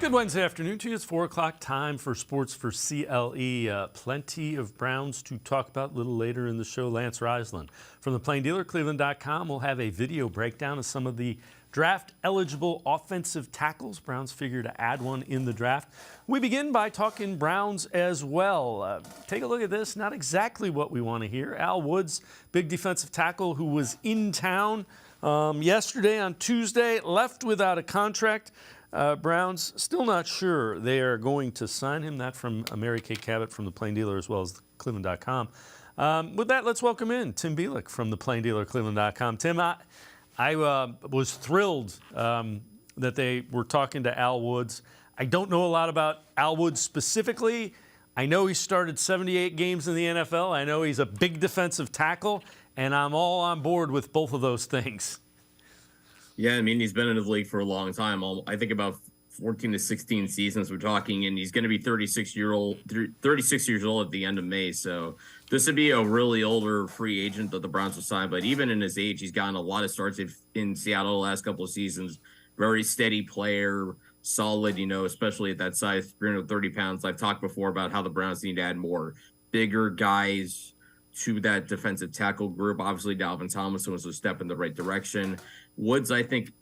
Good Wednesday afternoon to you. It's 4 o'clock time for Sports for CLE. Plenty of Browns to talk about a little later in the show. Lance Reisland from the Plain Dealer, cleveland.com. We'll have a video breakdown of some of the draft-eligible offensive tackles. Browns figure to add one in the draft. We begin by talking Browns as well. Take a look at this. Not exactly what we want to hear. Al Woods, big defensive tackle who was in town yesterday on Tuesday, left without a contract. Browns still not sure they are going to sign him. That from Mary Kay Cabot from the Plain Dealer as well as cleveland.com. With that, let's welcome in Tim Bielik from the Plain Dealer, cleveland.com. Tim, I was thrilled that they were talking to Al Woods. I don't know a lot about Al Woods specifically. I know he started 78 games in the NFL. I know he's a big defensive tackle, and I'm all on board with both of those things. Yeah, I mean, he's been in the league for a long time. I think about 14 to 16 seasons we're talking, and he's going to be 36 years old at the end of May. So this would be a really older free agent that the Browns will sign. But even in his age, he's gotten a lot of starts in Seattle the last couple of seasons. Very steady player, solid, especially at that size, 330 pounds. I've talked before about how the Browns need to add more bigger guys to that defensive tackle group. Obviously, Dalvin Tomlinson was a step in the right direction. Woods, I think,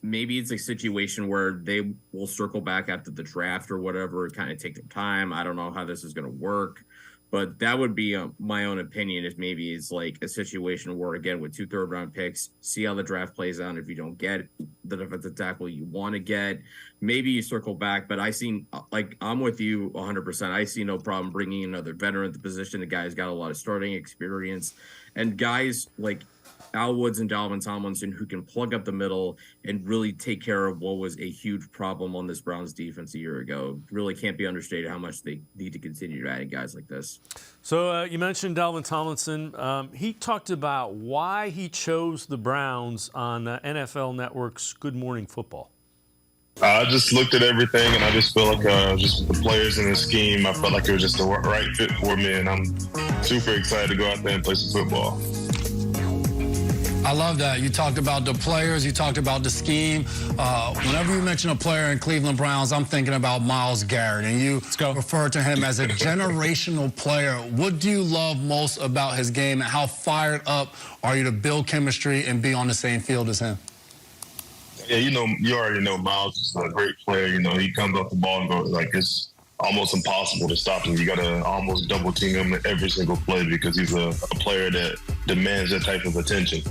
maybe it's a situation where they will circle back after the draft or whatever, kind of take their time. I don't know how this is going to work, but that would be my own opinion. Is maybe it's like a situation where, again, with 2 third-round picks, see how the draft plays out. If you don't get the defensive tackle you want to get, maybe you circle back. But I'm with you 100%. I see no problem bringing another veteran at the position. The guy's got a lot of starting experience, and guys like Al Woods and Dalvin Tomlinson who can plug up the middle and really take care of what was a huge problem on this Browns defense a year ago. Really can't be understated how much they need to continue adding guys like this. So you mentioned Dalvin Tomlinson. He talked about why he chose the Browns on NFL Network's Good Morning Football. I just looked at everything, and I just feel like just with the players and the scheme, I felt like it was just the right fit for me, and I'm super excited to go out there and play some football. I love that. You talked about the players. You talked about the scheme. Whenever you mention a player in Cleveland Browns, I'm thinking about Myles Garrett, and you refer to him as a generational player. What do you love most about his game, and how fired up are you to build chemistry and be on the same field as him? Yeah, you already know Myles is a great player. He comes off the ball and goes like it's almost impossible to stop him. You got to almost double team him every single play because he's a player that demands that type of attention.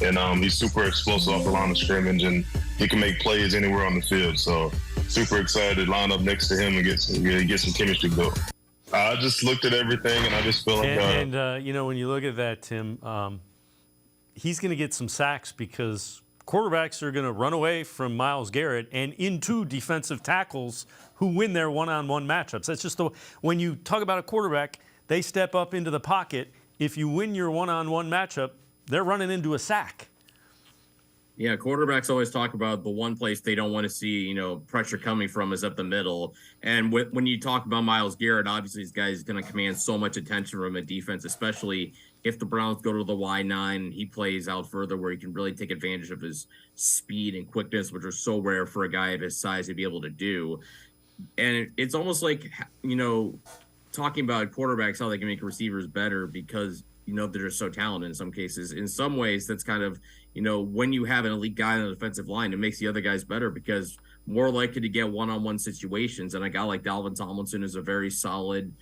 And he's super explosive off the line of scrimmage, and he can make plays anywhere on the field. So super excited to line up next to him and get some chemistry built. I just looked at everything, and I just feel like... when you look at that, Tim, he's going to get some sacks because quarterbacks are going to run away from Myles Garrett and into defensive tackles who win their one-on-one matchups. That's just when you talk about a quarterback, they step up into the pocket. If you win your one-on-one matchup, they're running into a sack. Yeah, quarterbacks always talk about the one place they don't want to see, pressure coming from is up the middle. And when you talk about Myles Garrett, obviously this guy is going to command so much attention from a defense, especially if the Browns go to the Y9 and he plays out further where he can really take advantage of his speed and quickness, which are so rare for a guy of his size to be able to do. And it's almost like, talking about quarterbacks, how they can make receivers better because they're just so talented in some cases. In some ways, that's kind of, when you have an elite guy on the defensive line, it makes the other guys better because more likely to get one-on-one situations. And a guy like Dalvin Tomlinson is a very solid,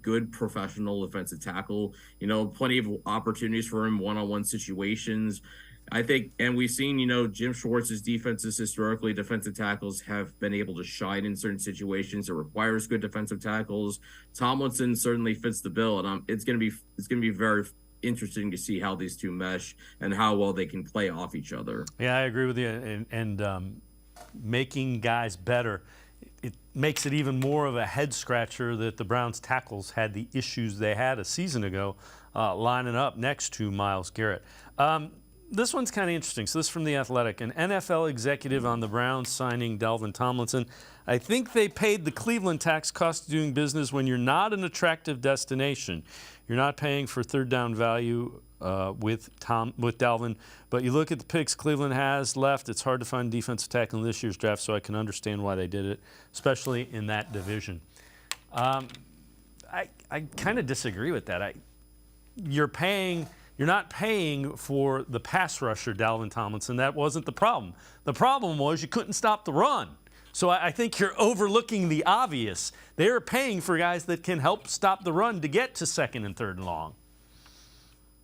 good professional defensive tackle. Plenty of opportunities for him one-on-one situations. I think, and we've seen, Jim Schwartz's defenses historically, defensive tackles have been able to shine in certain situations. It requires good defensive tackles. Tomlinson certainly fits the bill, and it's going to be very interesting to see how these two mesh and how well they can play off each other. Yeah, I agree with you. And making guys better, it makes it even more of a head scratcher that the Browns tackles had the issues they had a season ago lining up next to Myles Garrett. This one's kind of interesting. So this is from The Athletic. An NFL executive on the Browns signing Dalvin Tomlinson. I think they paid the Cleveland tax cost of doing business when you're not an attractive destination. You're not paying for third down value with Dalvin. But you look at the picks Cleveland has left, it's hard to find defensive tackle in this year's draft, so I can understand why they did it, especially in that division. I kind of disagree with that. You're not paying for the pass rusher, Dalvin Tomlinson. That wasn't the problem. The problem was you couldn't stop the run. So I think you're overlooking the obvious. They're paying for guys that can help stop the run to get to second and third and long.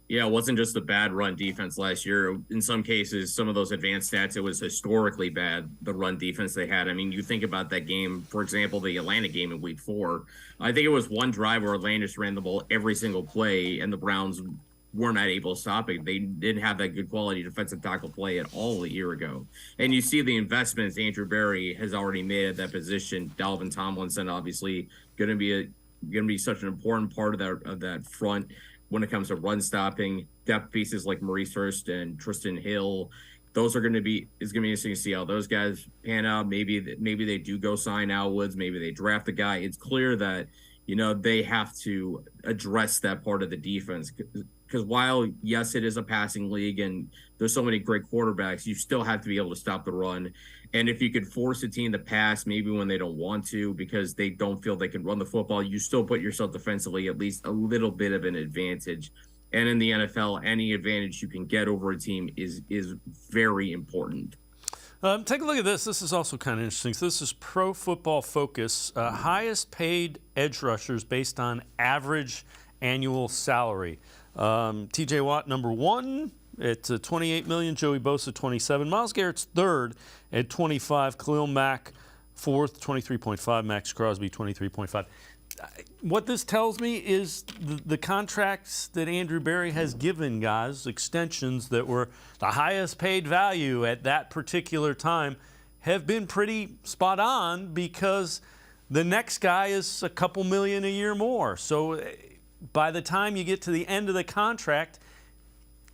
Yeah, it wasn't just a bad run defense last year. In some cases, some of those advanced stats, it was historically bad, the run defense they had. I mean, you think about that game, for example, the Atlanta game in week 4. I think it was one drive where Atlanta just ran the ball every single play, and the Browns were not able to stop it. They didn't have that good quality defensive tackle play at all a year ago. And you see the investments Andrew Berry has already made at that position. Dalvin Tomlinson, obviously, going to be such an important part of that front when it comes to run stopping. Depth pieces like Maurice Hurst and Tristan Hill, it's going to be interesting to see how those guys pan out. Maybe they do go sign Al Woods. Maybe they draft a guy. It's clear that, they have to address that part of the defense. Because while, yes, it is a passing league and there's so many great quarterbacks, you still have to be able to stop the run. And if you could force a team to pass, maybe when they don't want to because they don't feel they can run the football, you still put yourself defensively at least a little bit of an advantage. And in the NFL, any advantage you can get over a team is very important. Take a look at this. This is also kind of interesting. So this is Pro Football Focus. Highest paid edge rushers based on average annual salary. T.J. Watt, number 1 at $28 million. Joey Bosa, $27. Myles Garrett's 3rd at $25. Khalil Mack, 4th, $23.5. Max Crosby, $23.5. What this tells me is the contracts that Andrew Berry has given guys, extensions that were the highest paid value at that particular time, have been pretty spot on because the next guy is a couple million a year more. So by the time you get to the end of the contract,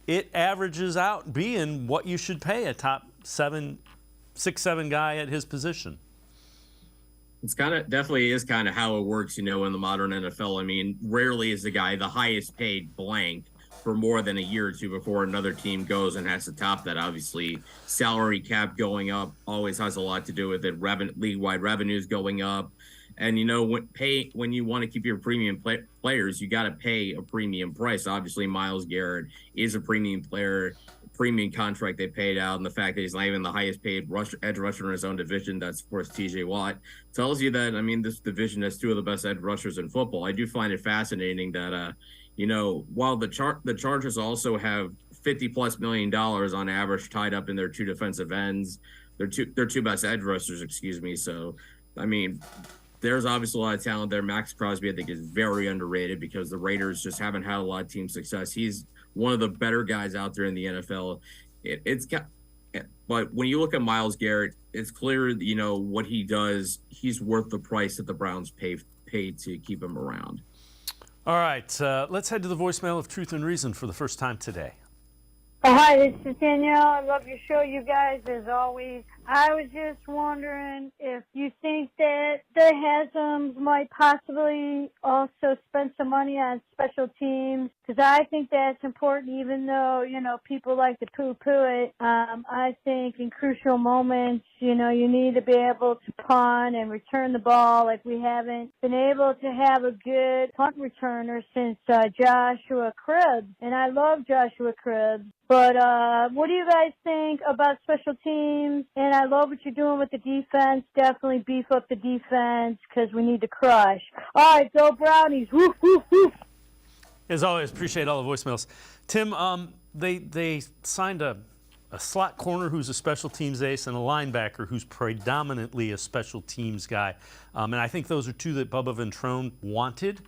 it averages out being what you should pay a top 6'7" guy at his position. It's definitely is how it works, in the modern NFL. I mean, rarely is the guy the highest paid blank for more than a year or two before another team goes and has to top that. Obviously, salary cap going up always has a lot to do with it. League-wide revenues going up. And, when you want to keep your premium players, you got to pay a premium price. Obviously, Myles Garrett is a premium player, premium contract they paid out, and the fact that he's not even the highest paid edge rusher in his own division, that's, of course, T.J. Watt, tells you that, this division has 2 of the best edge rushers in football. I do find it fascinating that, while the Chargers also have $50+ million on average tied up in their 2 defensive ends, their two best edge rushers, So, there's obviously a lot of talent there. Max Crosby, I think, is very underrated because the Raiders just haven't had a lot of team success. He's one of the better guys out there in the NFL. But when you look at Myles Garrett, it's clear, what he does, he's worth the price that the Browns paid to keep him around. All right, let's head to the voicemail of Truth and Reason for the first time today. Oh, hi, this is Danielle. I love your show, you guys, as always. I was just wondering if you think that the Hasms might possibly also spend some money on special teams, because I think that's important, even though, people like to poo-poo it. I think in crucial moments, you need to be able to punt and return the ball. Like, we haven't been able to have a good punt returner since Joshua Cribbs, and I love Joshua Cribbs. But what do you guys think about special teams? And I love what you're doing with the defense. Definitely beef up the defense because we need to crush. All right, go Brownies. Woof, woof, woof. As always, appreciate all the voicemails. Tim, they signed a slot corner who's a special teams ace and a linebacker who's predominantly a special teams guy. And I think those are 2 that Bubba Ventrone wanted.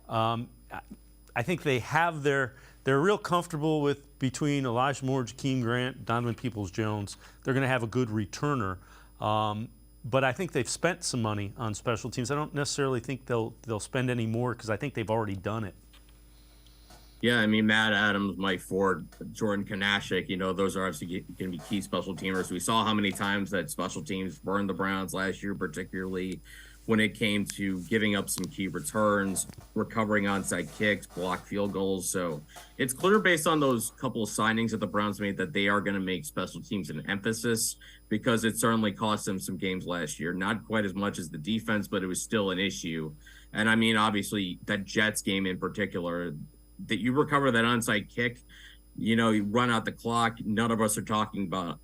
I think they have they're real comfortable with between Elijah Moore, Jakeem Grant, Donovan Peoples-Jones. They're going to have a good returner. But I think they've spent some money on special teams. I don't necessarily think they'll spend any more because I think they've already done it. Yeah, Matt Adams, Mike Ford, Jordan Kanashik, those are obviously going to be key special teamers. We saw how many times that special teams burned the Browns last year, particularly when it came to giving up some key returns, recovering onside kicks, block field goals. So it's clear based on those couple of signings that the Browns made that they are going to make special teams an emphasis, because it certainly cost them some games last year. Not quite as much as the defense, but it was still an issue. And I mean, obviously, that Jets game in particular, that you recover that onside kick, you run out the clock. None of us are talking about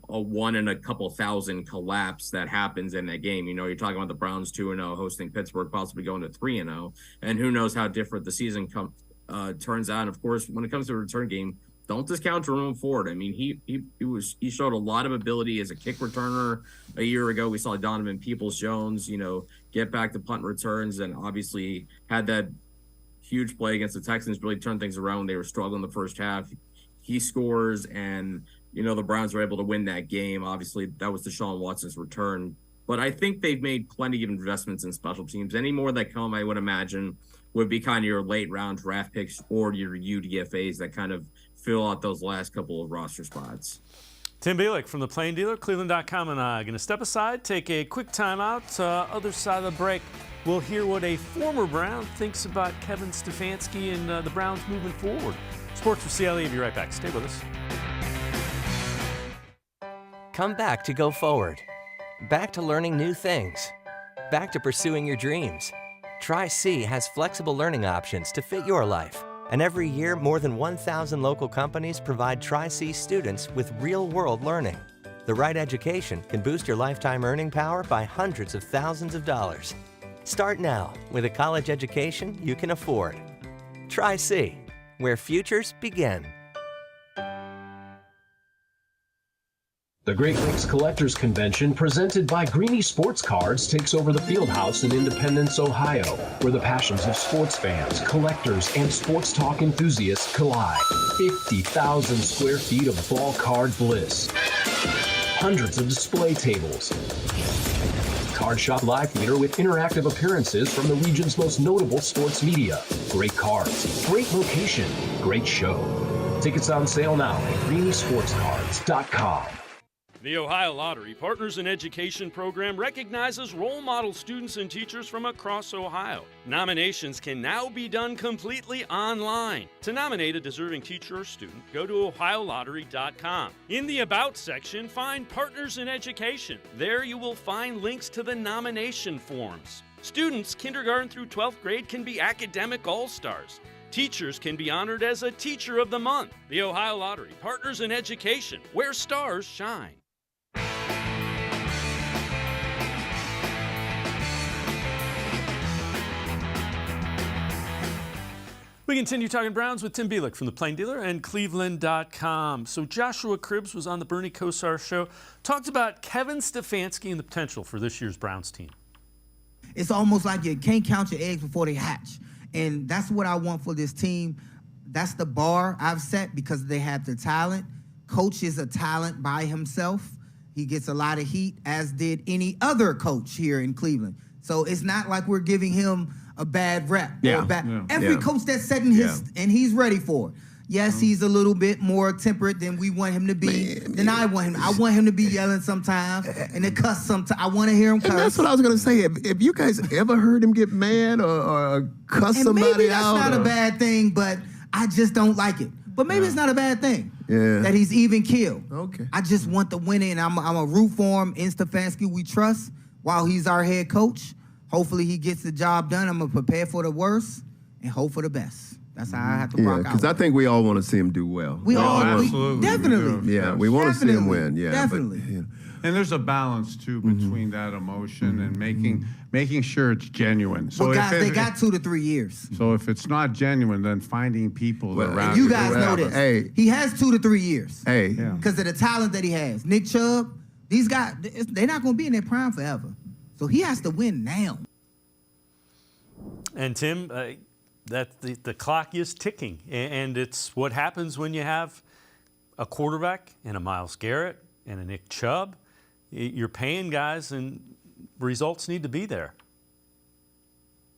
a 1 in a couple thousand collapse that happens in that game. You're talking about the Browns 2-0 hosting Pittsburgh, possibly going to 3-0, and who knows how different the season turns out. And of course, when it comes to a return game, don't discount Jerome Ford. I mean, he showed a lot of ability as a kick returner a year ago. We saw Donovan Peoples-Jones, get back to punt returns, and obviously had that huge play against the Texans, really turned things around when they were struggling the first half. He scores, and the Browns were able to win that game. Obviously, that was Deshaun Watson's return. But I think they've made plenty of investments in special teams. Any more that come, I would imagine, would be kind of your late-round draft picks or your UDFAs that kind of fill out those last couple of roster spots. Tim Bielik from the Plain Dealer, cleveland.com, and I are going to step aside, take a quick timeout. Other side of the break, we'll hear what a former Brown thinks about Kevin Stefanski and the Browns moving forward. Sports4CLE, we'll be right back. Stay with us. Come back to go forward. Back to learning new things. Back to pursuing your dreams. Tri-C has flexible learning options to fit your life. And every year, more than 1,000 local companies provide Tri-C students with real-world learning. The right education can boost your lifetime earning power by hundreds of thousands of dollars. Start now with a college education you can afford. Tri-C, where futures begin. The Great Lakes Collectors Convention, presented by Greeny Sports Cards, takes over the Fieldhouse in Independence, Ohio, where the passions of sports fans, collectors, and sports talk enthusiasts collide. 50,000 square feet of ball card bliss. Hundreds of display tables. Card Shop Live Theater with interactive appearances from the region's most notable sports media. Great cards, great location, great show. Tickets on sale now at greenysportscards.com. The Ohio Lottery Partners in Education program recognizes role model students and teachers from across Ohio. Nominations can now be done completely online. To nominate a deserving teacher or student, go to ohiolottery.com. In the About section, find Partners in Education. There you will find links to the nomination forms. Students kindergarten through 12th grade can be academic all-stars. Teachers can be honored as a Teacher of the Month. The Ohio Lottery Partners in Education, where stars shine. We continue talking Browns with Tim Bielik from the Plain Dealer and cleveland.com. So Joshua Cribbs was on the Bernie Kosar show, talked about Kevin Stefanski and the potential for this year's Browns team. It's almost like you can't count your eggs before they hatch. And that's what I want for this team. That's the bar I've set because they have the talent. Coach is a talent by himself. He gets a lot of heat, as did any other coach here in Cleveland. So it's not like we're giving him a bad rep. Every coach that's setting his, and he's ready for it. Yes, he's a little bit more temperate than we want him to be, than I want him. I want him to be yelling sometimes and to cuss sometimes. I want to hear him cuss. And that's what I was going to say. If you guys ever heard him get mad or cuss and somebody maybe that's out. not a bad thing, but I just don't like it. But maybe it's not a bad thing that he's even killed. Okay. I just want the winning, and I'm a root for him. In Stefanski, we trust while he's our head coach. Hopefully he gets the job done. I'm going to prepare for the worst and hope for the best. That's how I have to rock out. Because I think we all want to see him do well. We all absolutely. definitely. Yeah, we want to see him win. Yeah, definitely. But, And there's a balance too between that emotion and making sure it's genuine. So well, guys, they got 2 to 3 years. So if it's not genuine, then finding people around you guys know this. Hey, he has 2 to 3 years. Hey, because of the talent that he has. Nick Chubb, these guys, they're not going to be in their prime forever. So he has to win now. And Tim, that the clock is ticking, and it's what happens when you have a quarterback and a Myles Garrett and a Nick Chubb. You're paying guys, and results need to be there.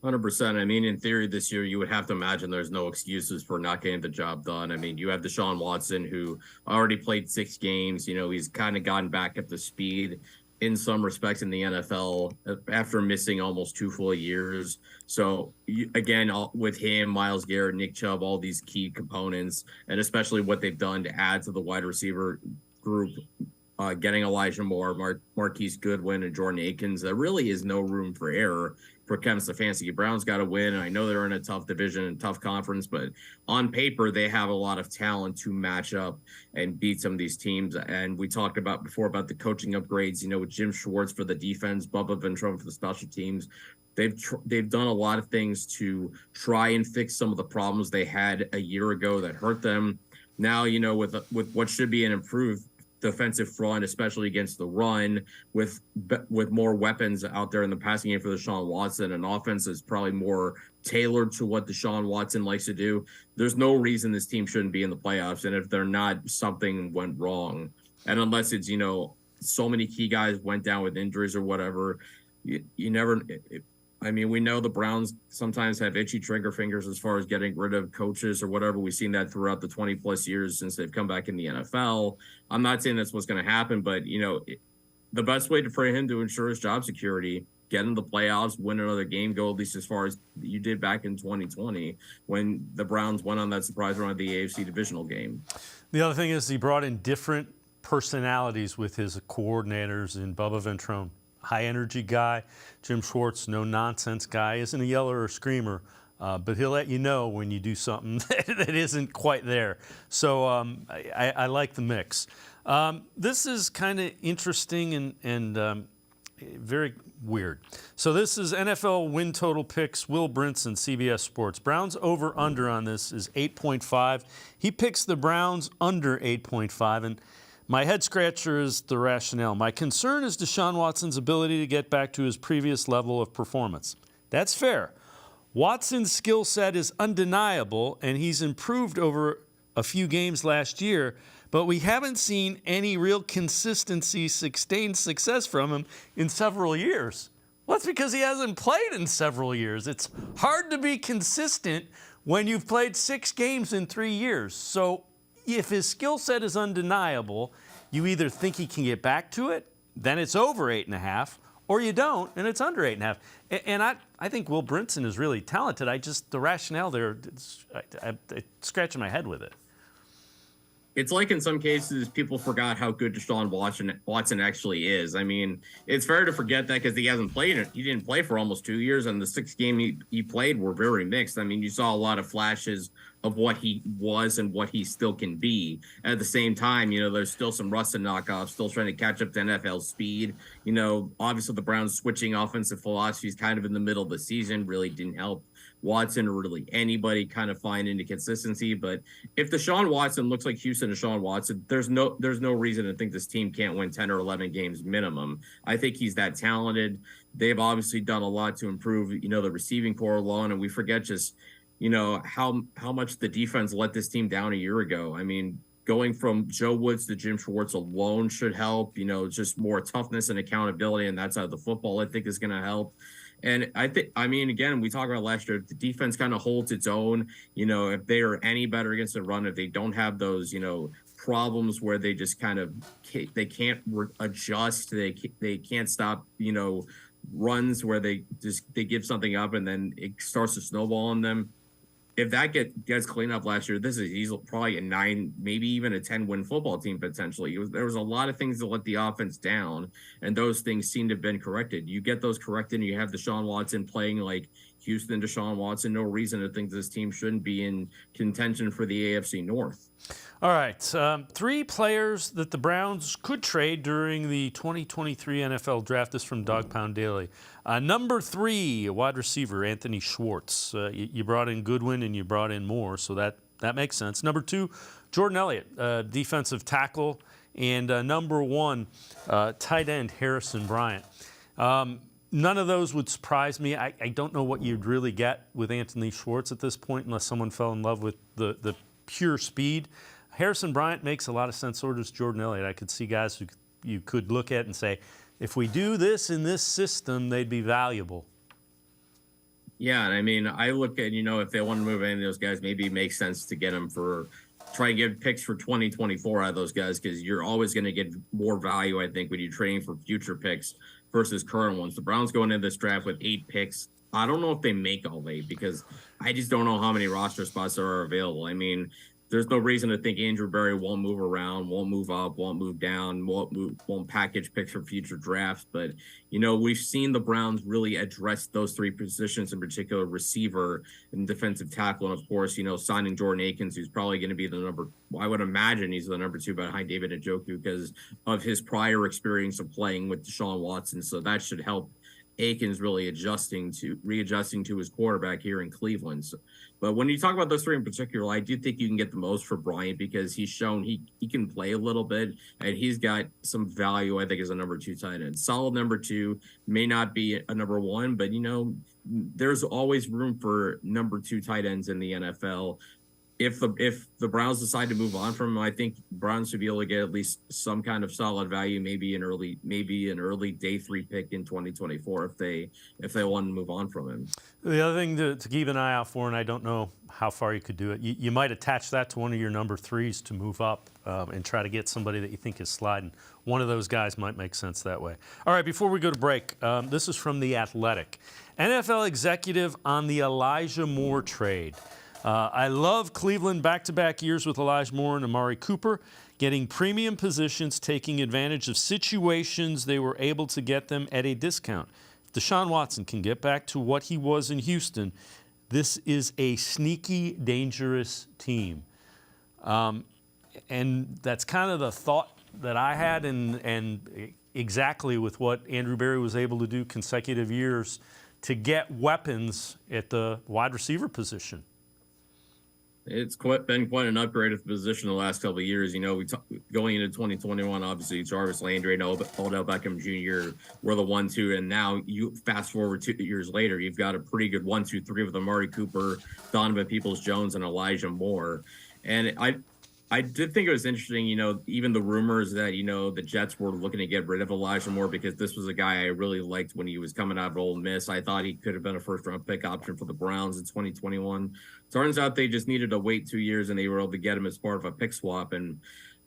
100%. I mean, in theory, this year, you would have to imagine there's no excuses for not getting the job done. I mean, you have Deshaun Watson, who already played 6 games. You know, he's kind of gotten back up to speed. in some respects in the NFL after missing almost 2 full years. So again, with him, Myles Garrett, Nick Chubb, all these key components, and especially what they've done to add to the wide receiver group, getting Elijah Moore, Marquise Goodwin, and Jordan Akins, there really is no room for error for Kevin Stefanski. Browns got to win, and I know they're in a tough division and tough conference, but on paper, they have a lot of talent to match up and beat some of these teams. And we talked about before about the coaching upgrades, you know, with Jim Schwartz for the defense, Bubba Ventrone for the special teams. They've done a lot of things to try and fix some of the problems they had a year ago that hurt them. Now, you know, with what should be an improved defensive front, especially against the run, with more weapons out there in the passing game for Deshaun Watson, and offense is probably more tailored to what Deshaun Watson likes to do. There's no reason this team shouldn't be in the playoffs, and if they're not, something went wrong. And unless it's, you know, so many key guys went down with injuries or whatever, you never. I mean, we know the Browns sometimes have itchy trigger fingers as far as getting rid of coaches or whatever. We've seen that throughout the 20-plus years since they've come back in the NFL. I'm not saying that's what's going to happen, but, you know, the best way for him to ensure his job security, get in the playoffs, win another game, go at least as far as you did back in 2020 when the Browns went on that surprise run of the AFC divisional game. The other thing is he brought in different personalities with his coordinators in Bubba Ventrone. High-energy guy. Jim Schwartz, no-nonsense guy. Isn't a yeller or screamer, but he'll let you know when you do something that isn't quite there. So I like the mix. This is kind of interesting and very weird. So this is NFL win total picks, Will Brinson, CBS Sports. Browns over-under on this is 8.5. He picks the Browns under 8.5, and my head scratcher is the rationale. My concern is Deshaun Watson's ability to get back to his previous level of performance. That's fair. Watson's skill set is undeniable, and he's improved over a few games last year, but we haven't seen any real consistency, sustained success from him in several years. Well, that's because he hasn't played in several years. It's hard to be consistent when you've played 6 games in 3 years. So if his skill set is undeniable, you either think he can get back to it, then it's over 8.5, or you don't, and it's under 8.5. And I think Will Brinson is really talented. The rationale there, I'm scratching my head with it. It's like in some cases people forgot how good Deshaun Watson actually is. I mean, it's fair to forget that because he hasn't played it. He didn't play for almost 2 years, and the 6 games he played were very mixed. I mean, you saw a lot of flashes of what he was and what he still can be. At the same time, you know, there's still some rust to knock off, still trying to catch up to NFL speed. You know, obviously the Browns switching offensive philosophies kind of in the middle of the season really didn't help Watson or really anybody kind of find into consistency. But if Deshaun Watson looks like Houston Deshaun Watson, there's no reason to think this team can't win 10 or 11 games minimum. I think he's that talented. They've obviously done a lot to improve, you know, the receiving core alone, and we forget just, you know, how much the defense let this team down a year ago. I mean, going from Joe Woods to Jim Schwartz alone should help, you know, just more toughness and accountability, and that side of the football I think is going to help. And I mean, again, we talked about last year, the defense kind of holds its own. You know, if they are any better against the run, if they don't have those, you know, problems where they just kind of, they can't adjust, they can't stop, you know, runs where they give something up and then it starts to snowball on them. If that gets cleaned up last year, this is easily probably a 9, maybe even a 10-win football team potentially. There was a lot of things that let the offense down, and those things seem to have been corrected. You get those corrected, and you have Deshaun Watson playing like Houston Deshaun Watson. No reason to think this team shouldn't be in contention for the AFC North. All right, 3 players that the Browns could trade during the 2023 NFL Draft. This from Dog Pound Daily. Number 3, wide receiver, Anthony Schwartz. You brought in Goodwin and you brought in Moore, so that makes sense. Number 2, Jordan Elliott, defensive tackle. And number 1, tight end, Harrison Bryant. None of those would surprise me. I don't know what you'd really get with Anthony Schwartz at this point unless someone fell in love with the pure speed. Harrison Bryant makes a lot of sense, so does Jordan Elliott. I could see guys who you could look at and say, if we do this in this system, they'd be valuable. Yeah, and I mean, I look at, you know, if they want to move any of those guys, maybe it makes sense to get them for try to get picks for 2024 out of those guys, because you're always going to get more value, I think, when you're trading for future picks versus current ones. The Browns going into this draft with 8 picks. I don't know if they make all 8, because I just don't know how many roster spots there are available. I mean, there's no reason to think Andrew Berry won't move around, won't move up, won't move down, won't package picks for future drafts. But, you know, we've seen the Browns really address those 3 positions, in particular receiver and defensive tackle. And, of course, you know, signing Jordan Akins, who's probably going to be I would imagine he's the number 2 behind David Njoku because of his prior experience of playing with Deshaun Watson. So that should help Akins really readjusting to his quarterback here in Cleveland. So, but when you talk about those 3 in particular, I do think you can get the most for Bryant, because he's shown he can play a little bit, and he's got some value, I think, as a number 2 tight end. Solid number 2, may not be a number 1, but, you know, there's always room for number 2 tight ends in the NFL. If the Browns decide to move on from him, I think Browns should be able to get at least some kind of solid value, maybe an early day 3 pick in 2024 if they want to move on from him. The other thing to keep an eye out for, and I don't know how far you could do it, you might attach that to one of your number 3s to move up and try to get somebody that you think is sliding. One of those guys might make sense that way. All right, before we go to break, this is from The Athletic. NFL executive on the Elijah Moore trade. I love Cleveland back-to-back years with Elijah Moore and Amari Cooper, getting premium positions, taking advantage of situations they were able to get them at a discount. If Deshaun Watson can get back to what he was in Houston, this is a sneaky, dangerous team. And that's kind of the thought that I had, and exactly with what Andrew Berry was able to do consecutive years to get weapons at the wide receiver position. It's been quite an upgrade of the position the last couple of years. You know, going into 2021, obviously Jarvis Landry and Odell Beckham Jr. were the 1-2, and now you fast forward 2 years later, you've got a pretty good 1-2-3 with Amari Cooper, Donovan Peoples-Jones, and Elijah Moore. And I did think it was interesting, you know, even the rumors that, you know, the Jets were looking to get rid of Elijah Moore, because this was a guy I really liked when he was coming out of Ole Miss. I thought he could have been a first-round pick option for the Browns in 2021. Turns out they just needed to wait 2 years, and they were able to get him as part of a pick swap. And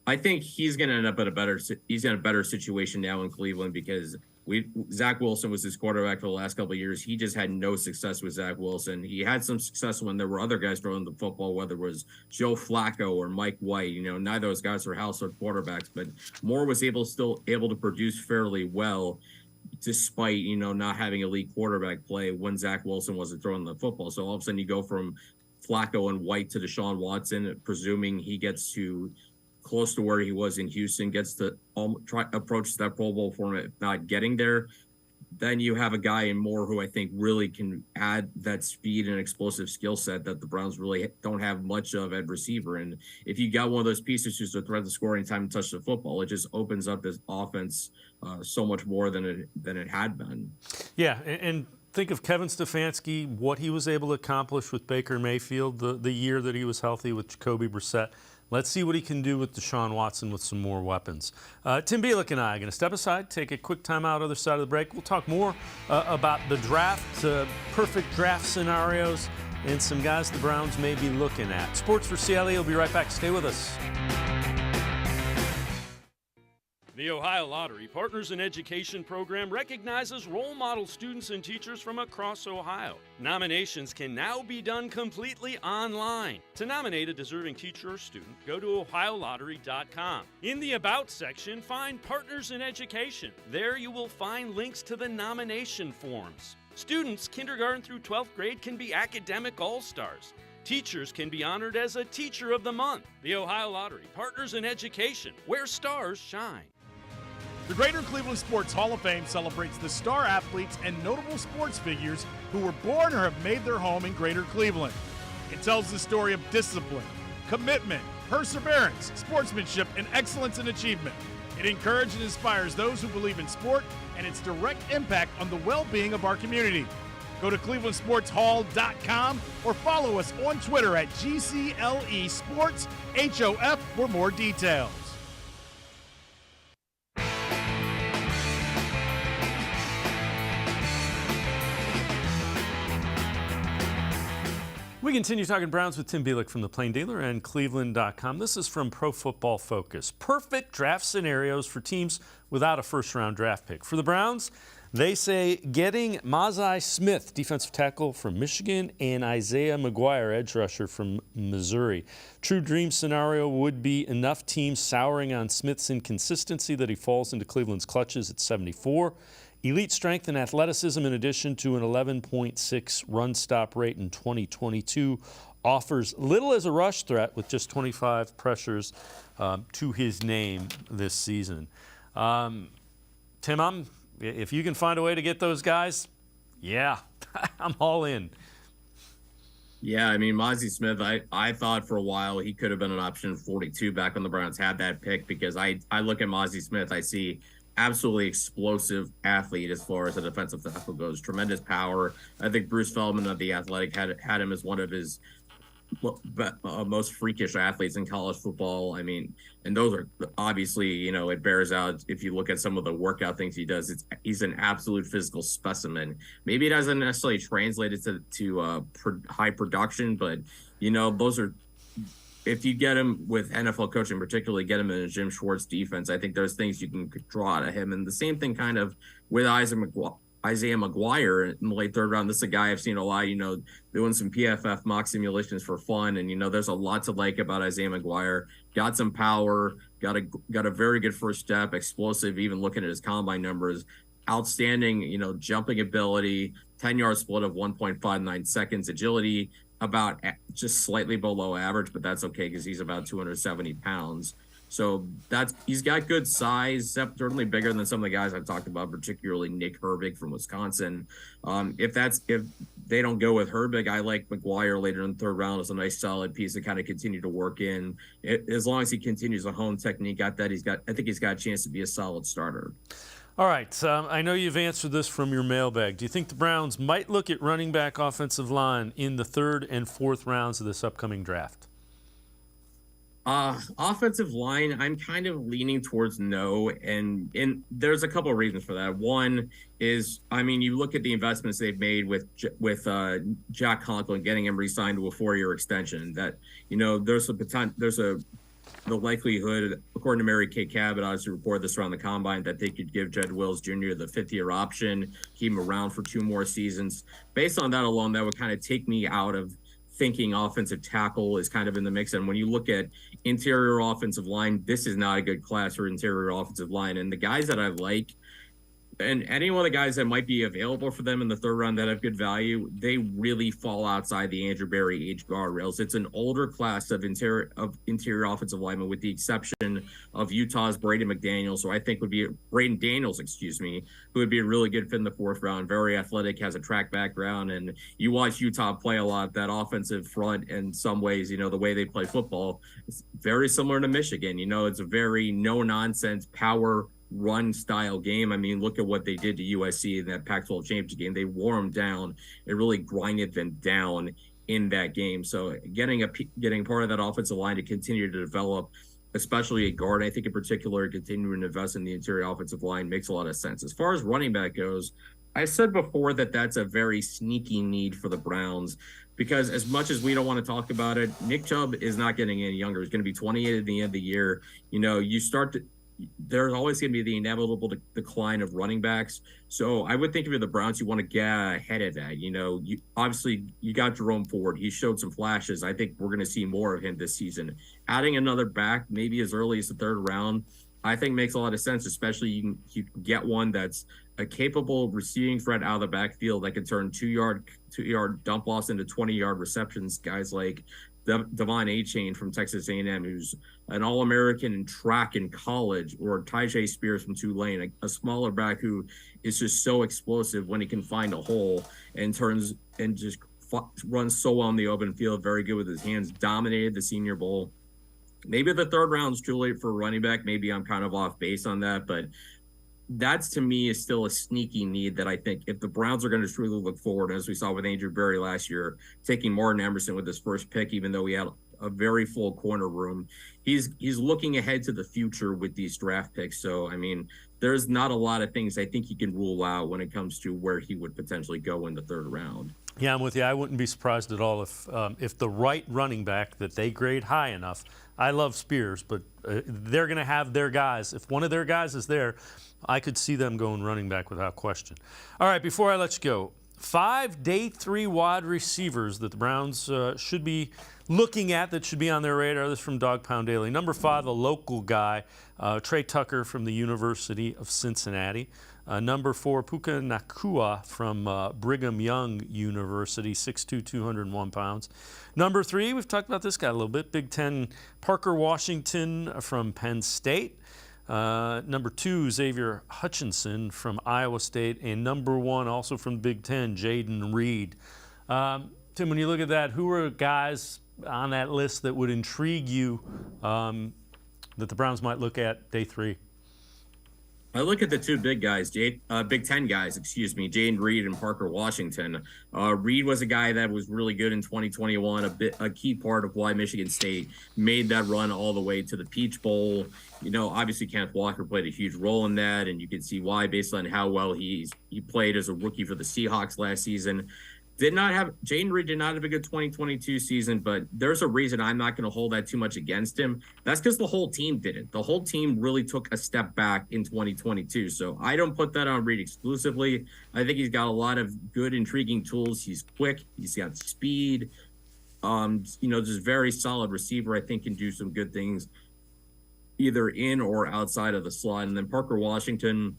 I think he's going to end up in a better situation now in Cleveland, because Zach Wilson was his quarterback for the last couple of years. He just had no success with Zach Wilson. He had some success when there were other guys throwing the football, whether it was Joe Flacco or Mike White. You know, neither of those guys are household quarterbacks, but Moore was still able to produce fairly well, despite, you know, not having elite quarterback play when Zach Wilson wasn't throwing the football. So all of a sudden you go from Flacco and White to Deshaun Watson, presuming he gets to close to where he was in Houston, gets to approach that Pro Bowl format, if not getting there. Then you have a guy in Moore who I think really can add that speed and explosive skill set that the Browns really don't have much of at receiver. And if you got one of those pieces who's a threat to score anytime and touch the football, it just opens up this offense so much more than it had been. Yeah, and think of Kevin Stefanski, what he was able to accomplish with Baker Mayfield the year that he was healthy with Jacoby Brissett. Let's see what he can do with Deshaun Watson with some more weapons. Tim Bielik and I are going to step aside, take a quick time out other side of the break. We'll talk more about the draft, perfect draft scenarios, and some guys the Browns may be looking at. Sports4CLE will be right back. Stay with us. The Ohio Lottery Partners in Education program recognizes role model students and teachers from across Ohio. Nominations can now be done completely online. To nominate a deserving teacher or student, go to ohiolottery.com. In the About section, find Partners in Education. There you will find links to the nomination forms. Students, kindergarten through 12th grade, can be academic all-stars. Teachers can be honored as a Teacher of the Month. The Ohio Lottery Partners in Education, where stars shine. The Greater Cleveland Sports Hall of Fame celebrates the star athletes and notable sports figures who were born or have made their home in Greater Cleveland. It tells the story of discipline, commitment, perseverance, sportsmanship, and excellence in achievement. It encourages and inspires those who believe in sport and its direct impact on the well-being of our community. Go to clevelandsportshall.com or follow us on Twitter at GCLE Sports HOF for more details. We continue talking Browns with Tim Bielik from the Plain Dealer and cleveland.com. This is from Pro Football Focus. Perfect draft scenarios for teams without a first-round draft pick. For the Browns, they say getting Mozzie Smith, defensive tackle from Michigan, and Isaiah McGuire, edge rusher from Missouri. True dream scenario would be enough teams souring on Smith's inconsistency that he falls into Cleveland's clutches at 74. Elite strength and athleticism, in addition to an 11.6 run-stop rate in 2022, offers little as a rush threat with just 25 pressures to his name this season. Tim, if you can find a way to get those guys, yeah, I'm all in. Yeah, I mean, Mozzie Smith, I thought for a while he could have been an option 42 back when the Browns had that pick, because I look at Mozzie Smith, I see absolutely explosive athlete as far as the defensive tackle goes. Tremendous power. I think Bruce Feldman of The Athletic had him as one of his most freakish athletes in college football. I mean, and those are obviously, it bears out if you look at some of the workout things he does. He's an absolute physical specimen. Maybe it doesn't necessarily translate it to high production, but those are. If you get him with NFL coaching, particularly get him in a Jim Schwartz defense, I think there's things you can draw out of him. And the same thing kind of with Isaiah McGuire in the late third round. This is a guy I've seen a lot, doing some PFF mock simulations for fun. And, there's a lot to like about Isaiah McGuire. Got some power, got a very good first step, explosive, even looking at his combine numbers. Outstanding, jumping ability, 10-yard split of 1.59 seconds, agility, about just slightly below average, but that's okay because he's about 270 pounds. So he's got good size, certainly bigger than some of the guys I've talked about, particularly Nick Herbig from Wisconsin. If they don't go with Herbig, I like McGuire later in the third round as a nice solid piece to kind of continue to work in. As long as he continues to hone technique, I think he's got a chance to be a solid starter. All right, I know you've answered this from your mailbag. Do you think the Browns might look at running back, offensive line in the third and fourth rounds of this upcoming draft? Offensive line, I'm kind of leaning towards no, and there's a couple of reasons for that. One is, you look at the investments they've made with Jack Conklin, getting him re-signed to a 4-year extension. That the likelihood, according to Mary Kay Cabot, obviously reported this around the combine, that they could give Jed Wills Jr. the 5th-year option, keep him around for 2 more seasons. Based on that alone, that would kind of take me out of thinking offensive tackle is kind of in the mix. And when you look at interior offensive line, this is not a good class for interior offensive line. And the guys that I like, and any one of the guys that might be available for them in the third round that have good value, they really fall outside the Andrew Berry age guardrails. It's an older class of interior offensive linemen, with the exception of Utah's Braden Daniels, who would be a really good fit in the 4th round. Very athletic, has a track background, and you watch Utah play a lot. That offensive front, in some ways, the way they play football, it's very similar to Michigan. It's a very no-nonsense power run style game. Look at what they did to USC in that Pac-12 championship game. They wore them down. It really grinded them down in that game. So getting part of that offensive line to continue to develop, especially a guard, I think in particular, continuing to invest in the interior offensive line makes a lot of sense. As far as running back goes, I said before that that's a very sneaky need for the Browns, because as much as we don't want to talk about it, Nick Chubb is not getting any younger. He's going to be 28 at the end of the year. There's always going to be the inevitable decline of running backs. So I would think if you're the Browns, you want to get ahead of that. Obviously you got Jerome Ford. He showed some flashes. I think we're going to see more of him this season. Adding another back, maybe as early as the 3rd round, I think makes a lot of sense, especially you can get one that's a capable receiving threat out of the backfield that can turn 2-yard dump loss into 20-yard receptions. Guys like Devon Achane from Texas A&M, who's an All-American in track in college, or Tyjae Spears from Tulane, a smaller back who is just so explosive when he can find a hole and runs so well in the open field, very good with his hands, dominated the Senior Bowl. Maybe the 3rd round's too late for a running back. Maybe I'm kind of off base on that, but that's, to me, is still a sneaky need that I think if the Browns are going to truly look forward, as we saw with Andrew Berry last year, taking Martin Emerson with his first pick, even though he had a very full corner room, he's looking ahead to the future with these draft picks. So, there's not a lot of things I think he can rule out when it comes to where he would potentially go in the 3rd round. Yeah, I'm with you. I wouldn't be surprised at all if the right running back that they grade high enough. I love Spears, but they're going to have their guys. If one of their guys is there, I could see them going running back without question. All right, before I let you go, 5 day 3 wide receivers that the Browns should be looking at that should be on their radar. This is from Dog Pound Daily. Number 5, a local guy, Trey Tucker from the University of Cincinnati. Number 4, Puka Nakua from Brigham Young University, 6'2", 201 pounds. Number 3, we've talked about this guy a little bit, Big Ten Parker Washington from Penn State. Number 2, Xavier Hutchinson from Iowa State. And number 1, also from Big Ten, Jaden Reed. Tim, when you look at that, who are guys on that list that would intrigue you that the Browns might look at day 3? I look at the 2 big guys, Big Ten guys, Jaden Reed and Parker Washington. Reed was a guy that was really good in 2021, a key part of why Michigan State made that run all the way to the Peach Bowl. Obviously Kenneth Walker played a huge role in that, and you can see why based on how well he played as a rookie for the Seahawks last season. Jaden Reed did not have a good 2022 season, but there's a reason I'm not going to hold that too much against him. That's because the whole team didn't. The whole team really took a step back in 2022. So I don't put that on Reed exclusively. I think he's got a lot of good, intriguing tools. He's quick. He's got speed. Just very solid receiver. I think can do some good things either in or outside of the slot. And then Parker Washington,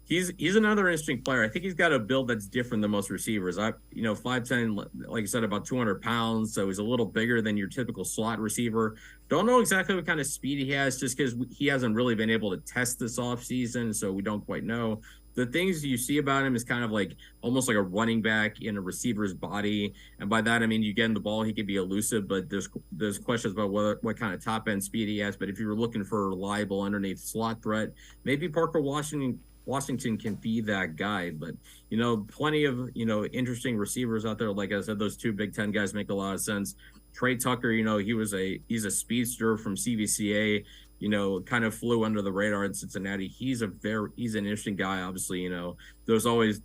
He's another interesting player. I think he's got a build that's different than most receivers. 5'10", like I said, about 200 pounds, so he's a little bigger than your typical slot receiver. Don't know exactly what kind of speed he has, just because he hasn't really been able to test this offseason, so we don't quite know. The things you see about him is kind of like almost like a running back in a receiver's body, and by that I mean you get him the ball, he can be elusive, but there's questions about what kind of top end speed he has. But if you were looking for a reliable underneath slot threat, maybe Parker Washington can be that guy. But plenty of interesting receivers out there. Like I said, those 2 Big Ten guys make a lot of sense. Trey Tucker, he's a speedster from CVCA, kind of flew under the radar in Cincinnati. He's an interesting guy. Obviously, there's always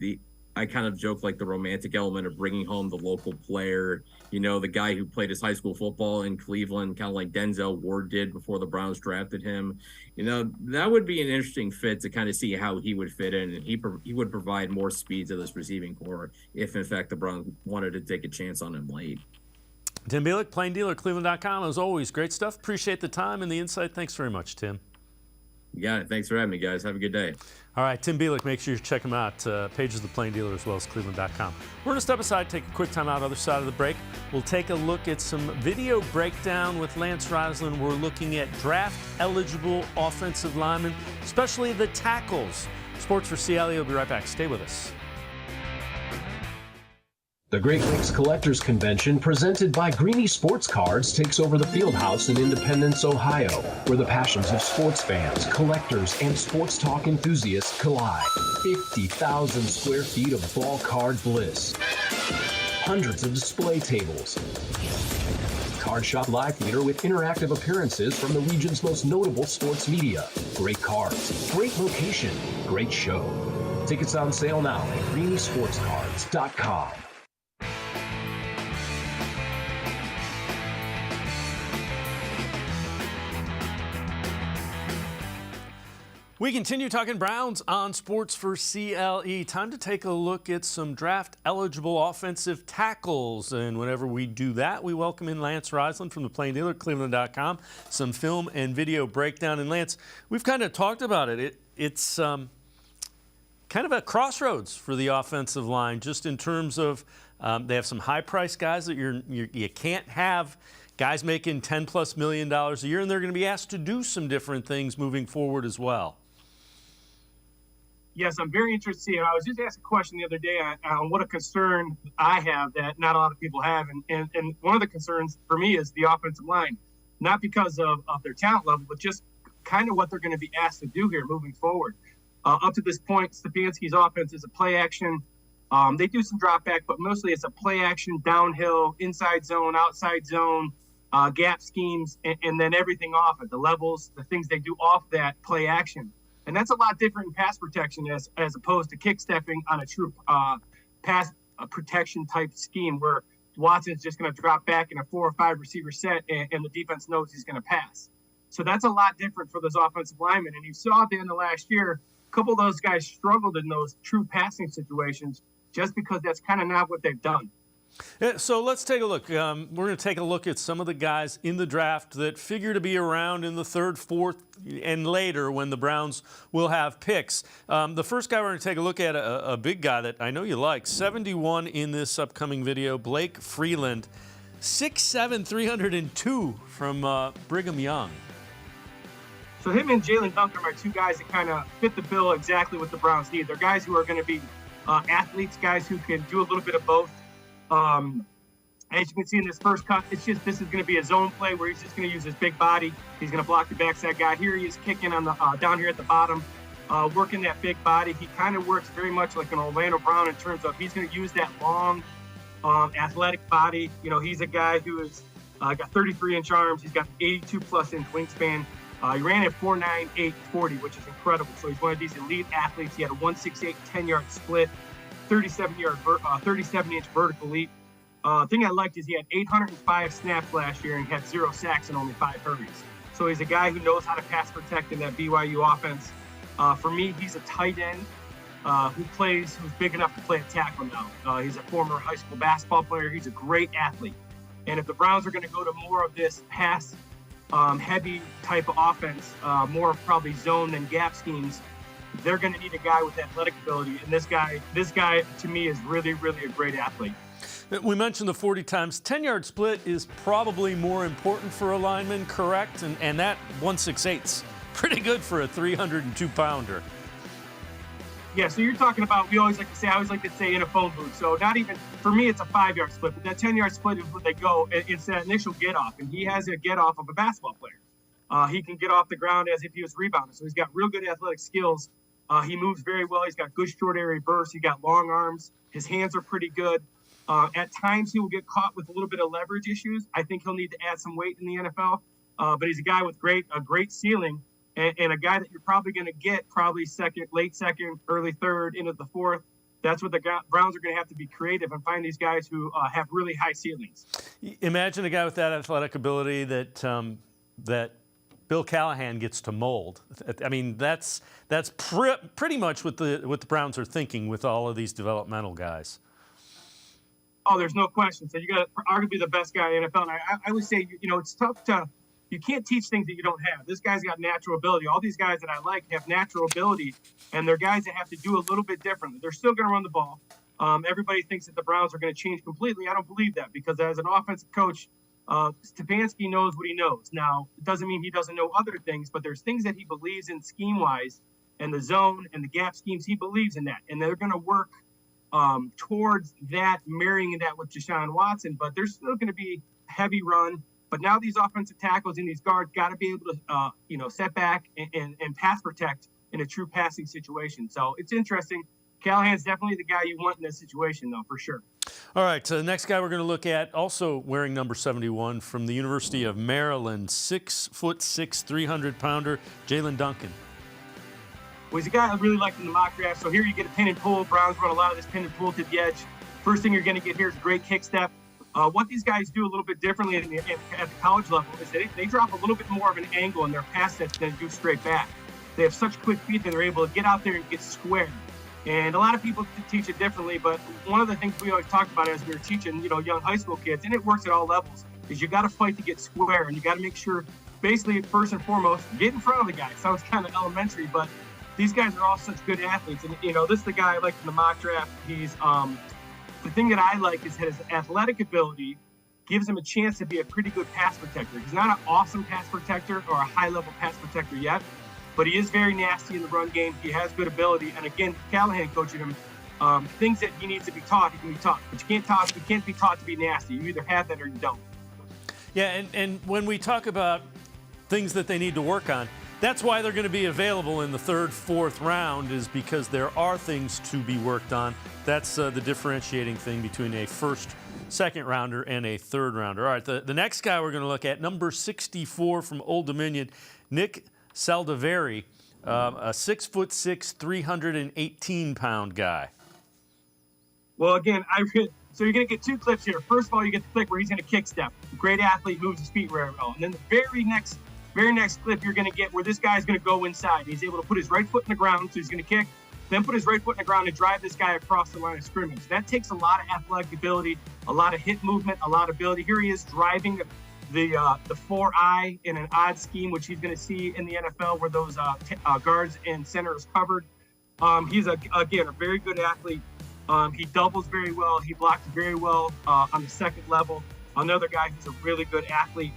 I kind of joke like the romantic element of bringing home the local player, the guy who played his high school football in Cleveland, kind of like Denzel Ward did before the Browns drafted him. That would be an interesting fit to kind of see how he would fit in, and he would provide more speed to this receiving core if, in fact, the Browns wanted to take a chance on him late. Tim Bielik, Plain Dealer, cleveland.com. As always, great stuff. Appreciate the time and the insight. Thanks very much, Tim. You got it. Thanks for having me, guys. Have a good day. All right, Tim Bielik, make sure you check him out. Pages of the Plain Dealer as well as cleveland.com. We're going to step aside, take a quick time out. Other side of the break, we'll take a look at some video breakdown with Lance Reisland. We're looking at draft-eligible offensive linemen, especially the tackles. Sports4CLE will be right back. Stay with us. The Great Lakes Collectors Convention, presented by Greeny Sports Cards, takes over the Fieldhouse in Independence, Ohio, where the passions of sports fans, collectors, and sports talk enthusiasts collide. 50,000 square feet of ball card bliss. Hundreds of display tables. Card Shop Live Theater with interactive appearances from the region's most notable sports media. Great cards, great location, great show. Tickets on sale now at greenysportscards.com. We continue talking Browns on Sports4CLE. Time to take a look at some draft-eligible offensive tackles. And whenever we do that, we welcome in Lance Reisland from the Plain Dealer, cleveland.com. Some film and video breakdown. And Lance, we've kind of talked about it. It's kind of a crossroads for the offensive line, just in terms of they have some high-priced guys that you can't have guys making $10+ million a year, and they're going to be asked to do some different things moving forward as well. Yes, I'm very interested. I was just asked a question the other day on what a concern I have that not a lot of people have. And one of the concerns for me is the offensive line, not because of their talent level, but just kind of what they're going to be asked to do here moving forward. Up to this point, Stefanski's offense is a play action. They do some drop back, but mostly it's a play action, downhill, inside zone, outside zone, gap schemes, and then everything off at the levels, the things they do off that play action. And that's a lot different in pass protection as opposed to kick stepping on a true pass a protection type scheme where Watson's just going to drop back in a 4 or 5 receiver set, and the defense knows he's going to pass. So that's a lot different for those offensive linemen. And you saw at the end of last year, a couple of those guys struggled in those true passing situations just because that's kind of not what they've done. So let's take a look. We're going to take a look at some of the guys in the draft that figure to be around in the 3rd, 4th, and later when the Browns will have picks. The first guy we're going to take a look at, a big guy that I know you like, 71 in this upcoming video, Blake Freeland, 6'7", 302 from Brigham Young. So him and Jalen Duncan are 2 guys that kind of fit the bill exactly what the Browns need. They're guys who are going to be athletes, guys who can do a little bit of both. As you can see in this first cut, this is going to be a zone play where he's just going to use his big body. He's going to block the backside guy. Here he is kicking on the down here at the bottom, working that big body. He kind of works very much like an Orlando Brown in terms of he's going to use that long, athletic body. You know, he's a guy who is got 33-inch arms. He's got 82+-inch wingspan. He ran at 4.98 40, which is incredible. So he's one of these elite athletes. He had a 1.68 10-yard split. 37-inch vertical leap. Thing I liked is he had 805 snaps last year and he had 0 sacks and only 5 hurries. So he's a guy who knows how to pass protect in that BYU offense. For me, he's a tight end who's big enough to play a tackle now. He's a former high school basketball player. He's a great athlete. And if the Browns are going to go to more of this pass heavy type of offense, more of probably zone than gap schemes, they're going to need a guy with athletic ability, and this guy to me is really, really a great athlete. We mentioned the 40 times. 10-yard split is probably more important for a lineman, correct? And that 1.68's pretty good for a 302-pounder. Yeah, so you're talking about, I always like to say in a phone booth. So not even, for me, it's a 5-yard split, but that 10-yard split is what they go. It's that initial get-off, and he has a get-off of a basketball player. He can get off the ground as if he was rebounding. So he's got real good athletic skills. He moves very well. He's got good short area bursts. He's got long arms. His hands are pretty good. At times, he will get caught with a little bit of leverage issues. I think he'll need to add some weight in the NFL. But he's a guy with a great ceiling and a guy that you're probably going to get late second, early third, into the 4th. That's what the Browns are going to have to be creative and find these guys who have really high ceilings. Imagine a guy with that athletic ability that Bill Callahan gets to mold. I mean, that's pretty much what the Browns are thinking with all of these developmental guys. Oh, there's no question. So you got arguably the best guy in the NFL. And I would say, it's tough you can't teach things that you don't have. This guy's got natural ability. All these guys that I like have natural ability, and they're guys that have to do a little bit differently. They're still going to run the ball. Everybody thinks that the Browns are going to change completely. I don't believe that, because as an offensive coach, Stefanski knows what he knows. Now, it doesn't mean he doesn't know other things, but there's things that he believes in scheme-wise, and the zone and the gap schemes, he believes in that. And they're going to work towards that, marrying that with Deshaun Watson, but there's still going to be heavy run. But now these offensive tackles and these guards got to be able to, set back and pass protect in a true passing situation. So it's interesting. Callahan's definitely the guy you want in this situation, though, for sure. All right, so the next guy we're going to look at, also wearing number 71 from the University of Maryland, 6'6", 300-pounder, Jalen Duncan. Well, he's a guy I really liked in the mock draft. So here you get a pin and pull. Browns run a lot of this pin and pull to the edge. First thing you're going to get here is a great kick step. What these guys do a little bit differently at the college level is they drop a little bit more of an angle in their pass sets than do straight back. They have such quick feet that they're able to get out there and get square. And a lot of people teach it differently, but one of the things we always talk about as we were teaching, young high school kids, and it works at all levels, is you got to fight to get square, and you got to make sure, basically, first and foremost, get in front of the guy. It sounds kind of elementary, but these guys are all such good athletes. And, this is the guy I like in the mock draft. He's the thing that I like is his athletic ability gives him a chance to be a pretty good pass protector. He's not an awesome pass protector or a high-level pass protector yet, but he is very nasty in the run game. He has good ability. And again, Callahan coaching him, things that he needs to be taught, he can be taught. But you can't be taught to be nasty. You either have that or you don't. Yeah, and when we talk about things that they need to work on, that's why they're going to be available in the 3rd, 4th round, is because there are things to be worked on. That's the differentiating thing between a 1st, 2nd rounder and a 3rd rounder. All right, the next guy we're going to look at, number 64 from Old Dominion, Nick Saldiveri, a 6'6", 318-pound guy. Well, again, so you're going to get two clips here. First of all, you get the clip where he's going to kick step. Great athlete, moves his feet very well. And then the very next clip you're going to get where this guy's going to go inside. He's able to put his right foot in the ground, so he's going to kick, then put his right foot in the ground and drive this guy across the line of scrimmage. That takes a lot of athletic ability, a lot of hit movement, a lot of ability. Here he is driving the 4-eye in an odd scheme, which he's going to see in the NFL where those guards and center is covered. He's, again, a very good athlete. He doubles very well. He blocks very well on the second level. Another guy who's a really good athlete.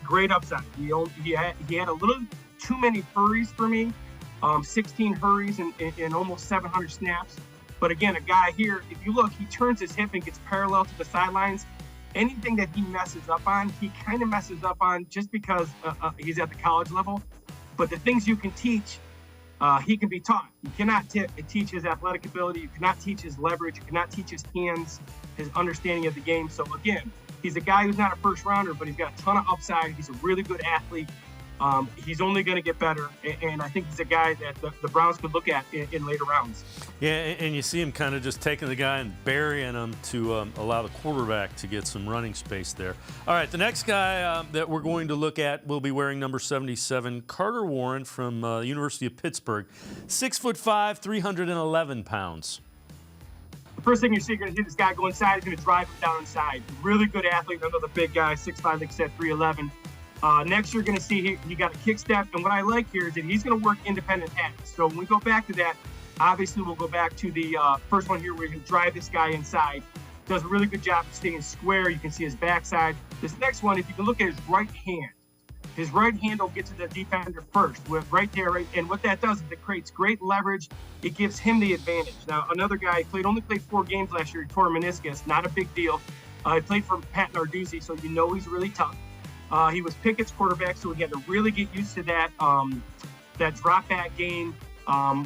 Great upside. He had a little too many hurries for me. 16 hurries in almost 700 snaps. But again, a guy here, if you look, he turns his hip and gets parallel to the sidelines. Anything that he messes up on, he kind of messes up on just because he's at the college level. But the things you can teach, he can be taught. You cannot teach his athletic ability. You cannot teach his leverage. You cannot teach his hands, his understanding of the game. So again, he's a guy who's not a first rounder, but he's got a ton of upside. He's a really good athlete. He's only going to get better, and I think he's a guy that the Browns could look at in later rounds. Yeah, and you see him kind of just taking the guy and burying him to allow the quarterback to get some running space there. All right, the next guy that we're going to look at will be wearing number 77, Carter Warren from the University of Pittsburgh, 6'5", 311 pounds. The first thing you're going to see this guy go inside. He's going to drive him down inside. Really good athlete, another big guy, 6'5", like I said, 311. Next, you're going to see he got a kick step. And what I like here is that he's going to work independent ends. So when we go back to that, obviously we'll go back to the first one here where he can drive this guy inside. Does a really good job of staying square. You can see his backside. This next one, if you can look at his right hand will get to the defender first, right there. Right, and what that does is it creates great leverage. It gives him the advantage. Now, another guy only played 4 games last year. He tore a meniscus. Not a big deal. He played for Pat Narduzzi, so you know he's really tough. He was Pickett's quarterback, so he had to really get used to that drop back game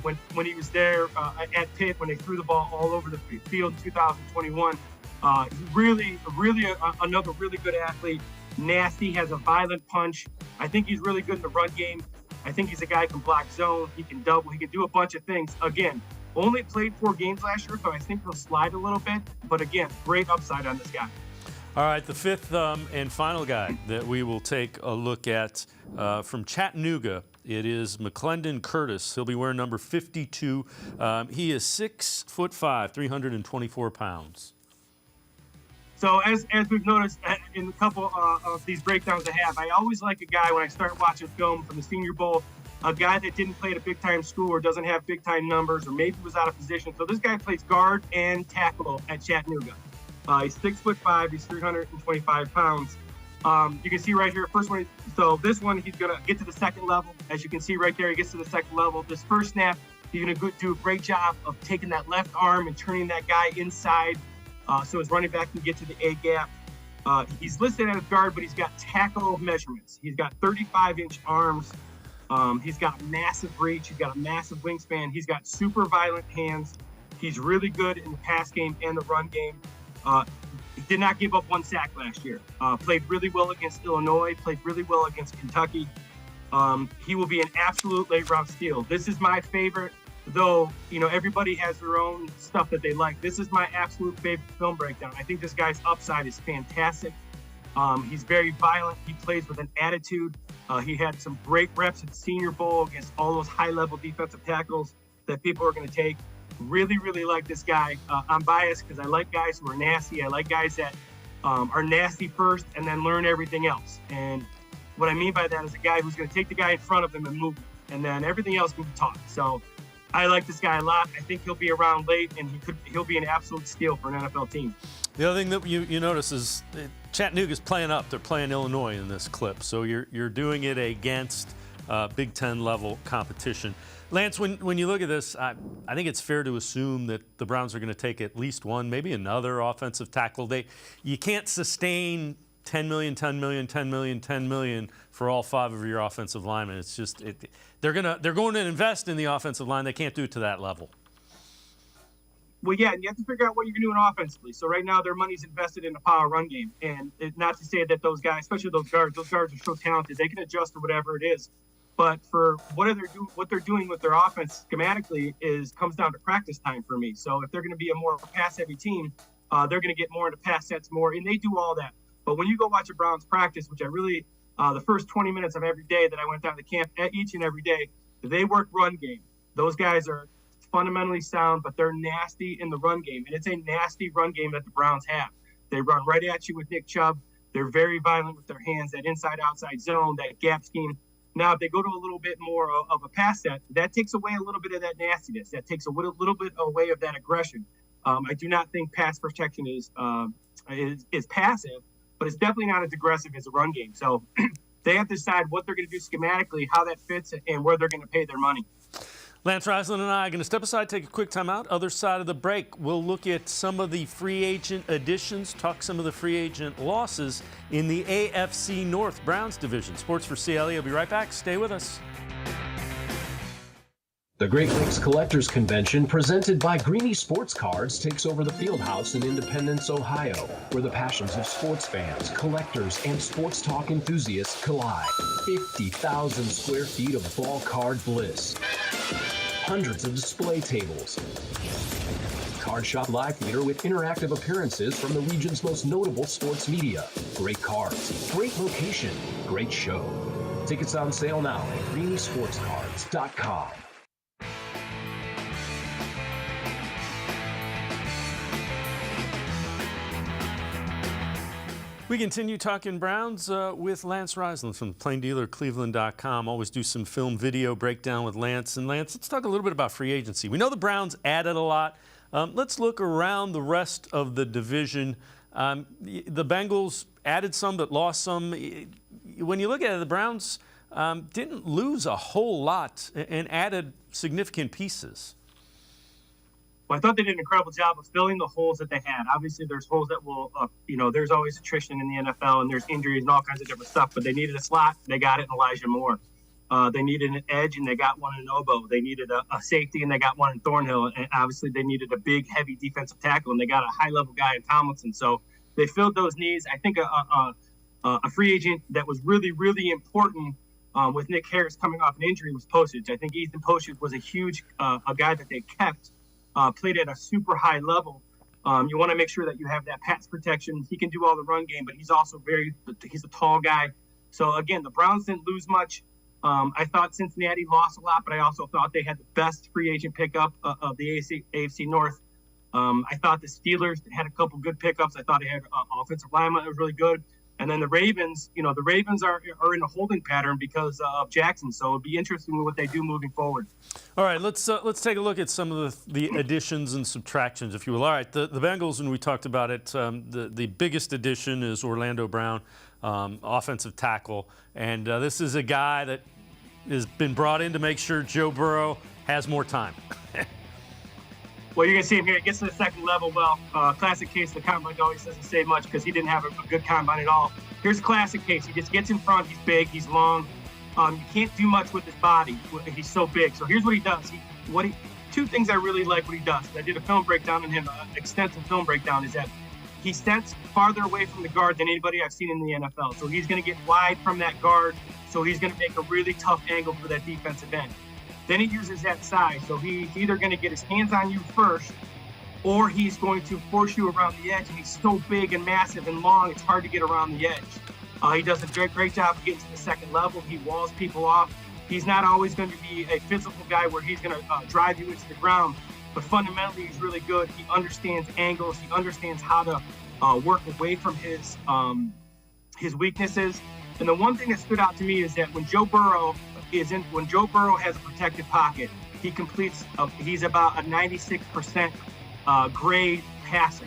when he was there at Pitt when they threw the ball all over the field in 2021. Really another really good athlete. Nasty, has a violent punch. I think he's really good in the run game. I think he's a guy who can block zone. He can double. He can do a bunch of things. Again, only played 4 games last year, so I think he'll slide a little bit. But again, great upside on this guy. All right, the fifth and final guy that we will take a look at from Chattanooga, it is McClendon Curtis. He'll be wearing number 52. He is 6'5", 324 pounds. So as we've noticed in a couple of these breakdowns I have, I always like a guy when I start watching film from the Senior Bowl, a guy that didn't play at a big-time school or doesn't have big-time numbers or maybe was out of position. So this guy plays guard and tackle at Chattanooga. He's 6'5", he's 325 pounds. You can see right here, first one, so this one, he's gonna get to the second level. As you can see right there, he gets to the second level. This first snap, he's gonna do a great job of taking that left arm and turning that guy inside so his running back can get to the A gap. He's listed as guard, but he's got tackle measurements. He's got 35-inch arms. He's got massive reach. He's got a massive wingspan. He's got super violent hands. He's really good in the pass game and the run game. He did not give up 1 sack last year. Played really well against Illinois, played really well against Kentucky. He will be an absolute late-round steal. This is my favorite, though, everybody has their own stuff that they like. This is my absolute favorite film breakdown. I think this guy's upside is fantastic. He's very violent. He plays with an attitude. He had some great reps at the Senior Bowl against all those high-level defensive tackles that people are going to take. Really, really like this guy. I'm biased because I like guys who are nasty. I like guys that are nasty first and then learn everything else. And what I mean by that is a guy who's going to take the guy in front of him and move him, and then everything else can be taught. So I like this guy a lot. I think he'll be around late, and he'll be an absolute steal for an NFL team. The other thing that you notice is Chattanooga's playing up. They're playing Illinois in this clip, so you're doing it against Big Ten level competition. Lance, when you look at this, I think it's fair to assume that the Browns are going to take at least one, maybe another offensive tackle. You can't sustain $10 million, $10 million, $10 million, $10 million for all 5 of your offensive linemen. It's just they're going to invest in the offensive line. They can't do it to that level. Well, yeah, and you have to figure out what you're doing offensively. So right now their money's invested in a power run game, and not to say that those guys, especially those guards are so talented, they can adjust to whatever it is. But for what they're doing with their offense schematically comes down to practice time for me. So if they're going to be a more pass-heavy team, they're going to get more into pass sets more, and they do all that. But when you go watch a Browns practice, which I really the first 20 minutes of every day that I went down to camp each and every day, they work run game. Those guys are fundamentally sound, but they're nasty in the run game, and it's a nasty run game that the Browns have. They run right at you with Nick Chubb. They're very violent with their hands, that inside-outside zone, that gap scheme. Now, if they go to a little bit more of a pass set, that takes away a little bit of that nastiness. That takes a little bit away of that aggression. I do not think pass protection is passive, but it's definitely not as aggressive as a run game. So they have to decide what they're going to do schematically, how that fits, and where they're going to pay their money. Lance Reisland and I are going to step aside, take a quick time out. Other side of the break, we'll look at some of the free agent additions, talk some of the free agent losses in the AFC North Browns division. Sports4CLE. I'll be right back. Stay with us. The Great Lakes Collectors Convention, presented by Greeny Sports Cards, takes over the Fieldhouse in Independence, Ohio, where the passions of sports fans, collectors, and sports talk enthusiasts collide. 50,000 square feet of ball card bliss. Hundreds of display tables. Card Shop Live Theater with interactive appearances from the region's most notable sports media. Great cards, great location, great show. Tickets on sale now at greenysportscards.com. We continue talking Browns with Lance Reisland from Plain Dealer, cleveland.com. Always do some film video breakdown with Lance. And Lance, let's talk a little bit about free agency. We know the Browns added a lot. Let's look around the rest of the division. The Bengals added some but lost some. When you look at it, the Browns didn't lose a whole lot and added significant pieces. Well, I thought they did an incredible job of filling the holes that they had. Obviously, there's holes that will, there's always attrition in the NFL, and there's injuries and all kinds of different stuff. But they needed a slot. They got it in Elijah Moore. They needed an edge, and they got one in Obo. They needed a safety, and they got one in Thornhill. And obviously, they needed a big, heavy defensive tackle, and they got a high-level guy in Tomlinson. So they filled those needs. I think a free agent that was really, really important with Nick Harris coming off an injury was Postage. I think Ethan Postage was a huge a guy that they kept. Played at a super high level. You want to make sure that you have that pass protection. He can do all the run game, but he's also he's a tall guy. So again, the Browns didn't lose much. I thought Cincinnati lost a lot, but I also thought they had the best free agent pickup of the AFC North. I thought the Steelers had a couple good pickups. I thought they had offensive lineman that was really good. And then the Ravens, the Ravens are in a holding pattern because of Jackson. So it'll be interesting what they do moving forward. All right, let's take a look at some of the additions and subtractions, if you will. All right, the Bengals, and we talked about it, the biggest addition is Orlando Brown, offensive tackle. And this is a guy that has been brought in to make sure Joe Burrow has more time. Well, you're going to see him here. It gets to the second level. Well, classic case, the combine always doesn't say much because he didn't have a good combine at all. Here's a classic case. He just gets in front. He's big. He's long. You can't do much with his body. He's so big. So here's what he does. Two things I really like what he does. I did a film breakdown on him, extensive film breakdown, is that he stands farther away from the guard than anybody I've seen in the NFL. So he's going to get wide from that guard. So he's going to make a really tough angle for that defensive end. Then he uses that size. So he's either going to get his hands on you first, or he's going to force you around the edge. And he's so big and massive and long, it's hard to get around the edge. He does a great job of getting to the second level. He walls people off. He's not always going to be a physical guy where he's going to drive you into the ground, but fundamentally he's really good. He understands angles. He understands how to work away from his weaknesses. And the one thing that stood out to me is that when Joe Burrow has a protected pocket, he completes. He's about a 96% grade passer.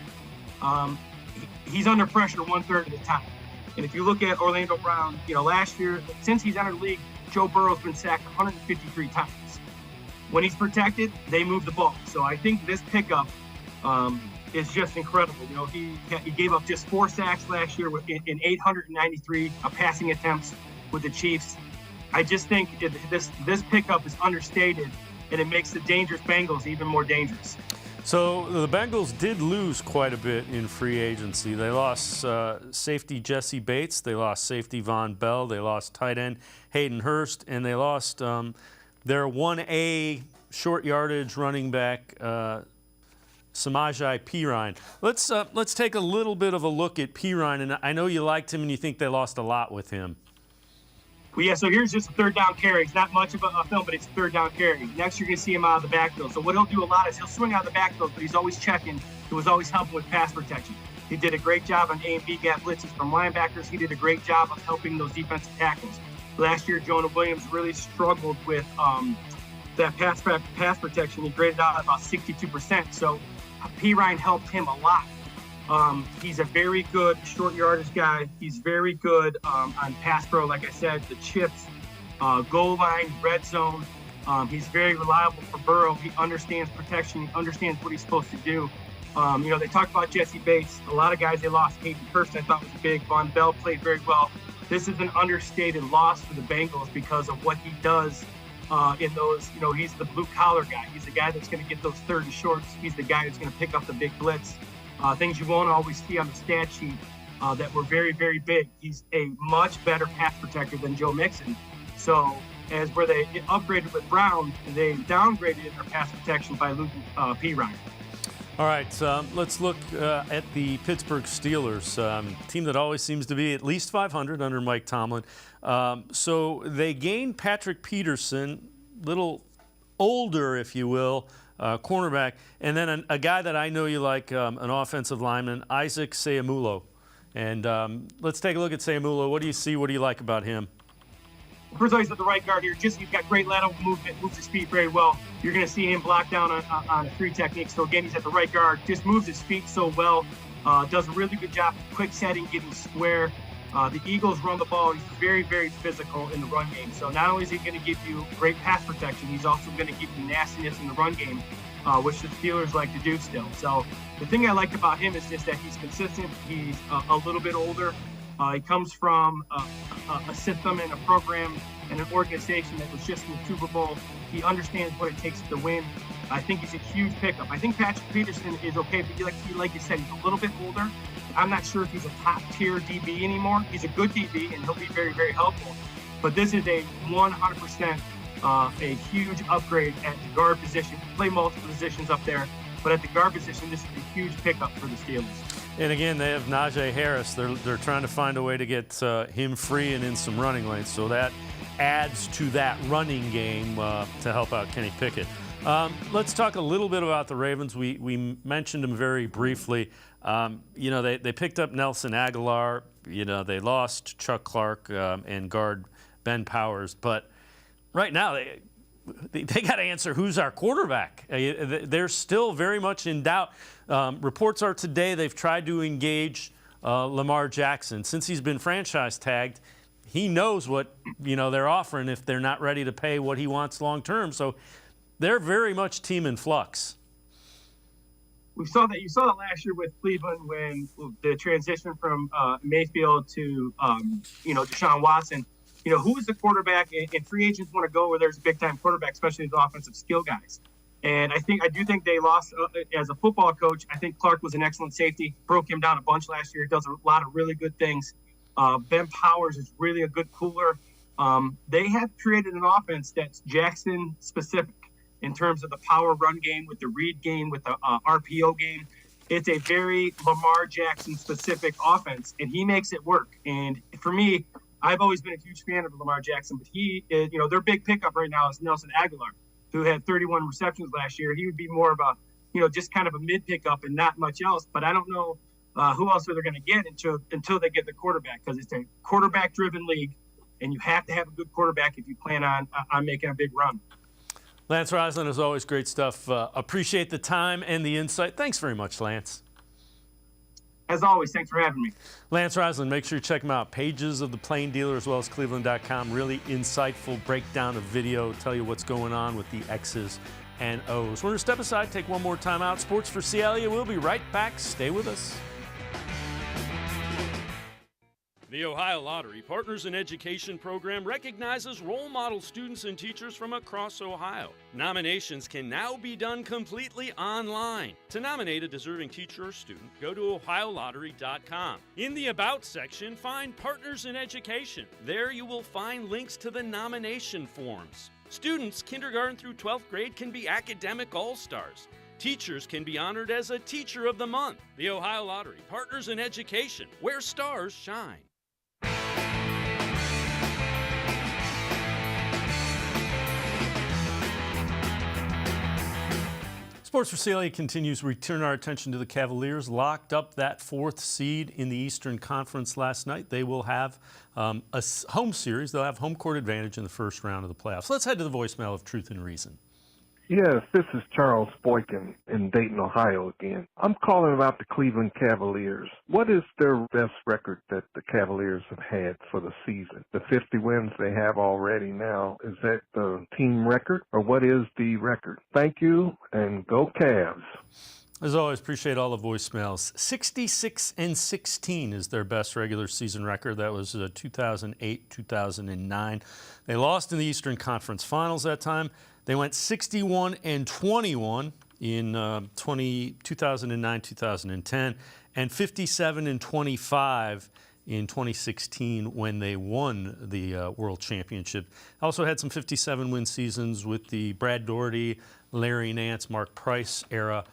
He's under pressure 1/3 of the time. And if you look at Orlando Brown, last year, since he's entered the league, Joe Burrow's been sacked 153 times. When he's protected, they move the ball. So I think this pickup is just incredible. He gave up just 4 sacks last year in 893 passing attempts with the Chiefs. I just think this pickup is understated, and it makes the dangerous Bengals even more dangerous. So the Bengals did lose quite a bit in free agency. They lost safety Jesse Bates. They lost safety Von Bell. They lost tight end Hayden Hurst. And they lost their 1A short yardage running back Samajai Pirine. Let's take a little bit of a look at Pirine. And I know you liked him and you think they lost a lot with him. Well, yeah, so here's just a third down carry. It's not much of a film, but it's a third down carry. Next, you're going to see him out of the backfield. So what he'll do a lot is he'll swing out of the backfield, but he's always checking. He was always helping with pass protection. He did a great job on A and B gap blitzes from linebackers. He did a great job of helping those defensive tackles. Last year, Jonah Williams really struggled with that pass protection. He graded out about 62%. So Pirine helped him a lot. He's a very good short yardage guy. He's very good on pass pro, like I said, the chips, goal line, red zone. He's very reliable for Burrow. He understands protection. He understands what he's supposed to do. They talked about Jesse Bates. A lot of guys they lost. Hayden Hurst I thought was big. Von Bell played very well. This is an understated loss for the Bengals because of what he does in those. He's the blue collar guy. He's the guy that's going to get those third and shorts. He's the guy who's going to pick up the big blitz. Things you won't always see on the stat sheet that were very, very big. He's a much better pass protector than Joe Mixon. So as where they upgraded with Brown, they downgraded their pass protection by losing Pirine. All right, let's look at the Pittsburgh Steelers, team that always seems to be at least 500 under Mike Tomlin. So they gained Patrick Peterson, little older, if you will, cornerback, and then a guy that I know you like, an offensive lineman, Isaac Seumalo. And let's take a look at Seumalo. What do you see? What do you like about him? First of all, he's at the right guard here. He's got great lateral movement, moves his feet very well. You're going to see him block down on a three technique. So again, he's at the right guard. Just moves his feet so well. Does a really good job of quick setting, getting square. The Eagles run the ball. He's very, very physical in the run game. So not only is he going to give you great pass protection, he's also going to give you nastiness in the run game, which the Steelers like to do still. So the thing I liked about him is just that he's consistent. He's a little bit older. He comes from a system and a program and an organization that was just in the Super Bowl. He understands what it takes to win. I think he's a huge pickup. I think Patrick Peterson is okay, but like you said, he's a little bit older. I'm not sure if he's a top-tier DB anymore. He's a good DB, and he'll be very, very helpful. But this is a 100% a huge upgrade at the guard position. Play multiple positions up there, but at the guard position, this is a huge pickup for the Steelers. And again, they have Najee Harris. They're trying to find a way to get him free and in some running lanes. So that adds to that running game to help out Kenny Pickett. Let's talk a little bit about the Ravens. We mentioned them very briefly. They picked up Nelson Aguilar. They lost Chuck Clark and guard Ben Powers. But right now, they got to answer who's our quarterback. They're still very much in doubt. Reports are today they've tried to engage Lamar Jackson. Since he's been franchise tagged, he knows what they're offering if they're not ready to pay what he wants long term. So they're very much team in flux. You saw that last year with Cleveland when the transition from Mayfield to Deshaun Watson. Who is the quarterback? And free agents want to go where there's a big time quarterback, especially the offensive skill guys. And I do think they lost as a football coach. I think Clark was an excellent safety, broke him down a bunch last year. Does a lot of really good things. Ben Powers is really a good cooler. They have created an offense that's Jackson specific in terms of the power run game, with the read game, with the RPO game. It's a very Lamar Jackson specific offense, and he makes it work. And for me, I've always been a huge fan of Lamar Jackson, but he is, their big pickup right now is Nelson Aguilar, who had 31 receptions last year. He would be more of a, just kind of a mid pickup and not much else. But I don't know who else they're going to get until they get the quarterback, because it's a quarterback driven league, and you have to have a good quarterback if you plan on making a big run. Lance Reisland, as always, great stuff. Appreciate the time and the insight. Thanks very much, Lance. As always, thanks for having me. Lance Reisland, make sure you check him out. Pages of the Plain Dealer as well as cleveland.com. Really insightful breakdown of video, tell you what's going on with the X's and O's. We're going to step aside, take one more time out. Sports for CLE. We'll be right back. Stay with us. The Ohio Lottery Partners in Education program recognizes role model students and teachers from across Ohio. Nominations can now be done completely online. To nominate a deserving teacher or student, go to ohiolottery.com. In the About section, find Partners in Education. There you will find links to the nomination forms. Students kindergarten through 12th grade can be academic all-stars. Teachers can be honored as a Teacher of the Month. The Ohio Lottery Partners in Education, where stars shine. Sports4CLE continues. We turn our attention to the Cavaliers. Locked up that fourth seed in the Eastern Conference last night. They will have a home series. They'll have home court advantage in the first round of the playoffs. Let's head to the voicemail of Truth and Reason. Yes, this is Charles Boykin in Dayton, Ohio again. I'm calling about the Cleveland Cavaliers. What is their best record that the Cavaliers have had for the season? The 50 wins they have already now, is that the team record, or what is the record? Thank you, and go Cavs. As always, appreciate all the voicemails. 66-16 is their best regular season record. That was 2008-2009. They lost in the Eastern Conference Finals that time. They went 61-21 in 2009-2010, and 57-25 in 2016 when they won the World Championship. Also had some 57-win seasons with the Brad Daugherty, Larry Nance, Mark Price era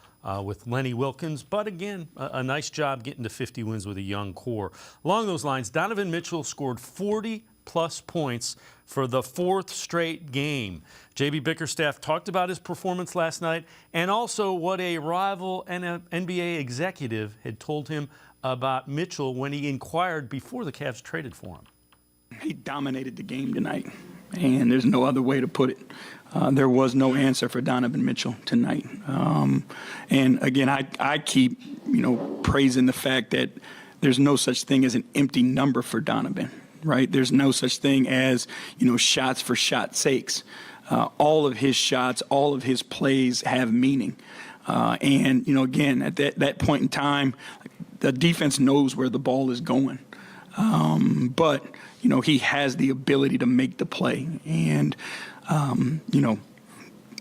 with Lenny Wilkins. But again, a nice job getting to 50 wins with a young core. Along those lines, Donovan Mitchell scored 40-plus points for the fourth straight game. J.B. Bickerstaff talked about his performance last night and also what a rival NBA executive had told him about Mitchell when he inquired before the Cavs traded for him. He dominated the game tonight, and there's no other way to put it. There was no answer for Donovan Mitchell tonight. And again, I keep, praising the fact that there's no such thing as an empty number for Donovan. Right? There's no such thing as, shots for shot's sakes. All of his shots, all of his plays have meaning. And, again, at that point in time, the defense knows where the ball is going. But, he has the ability to make the play. And,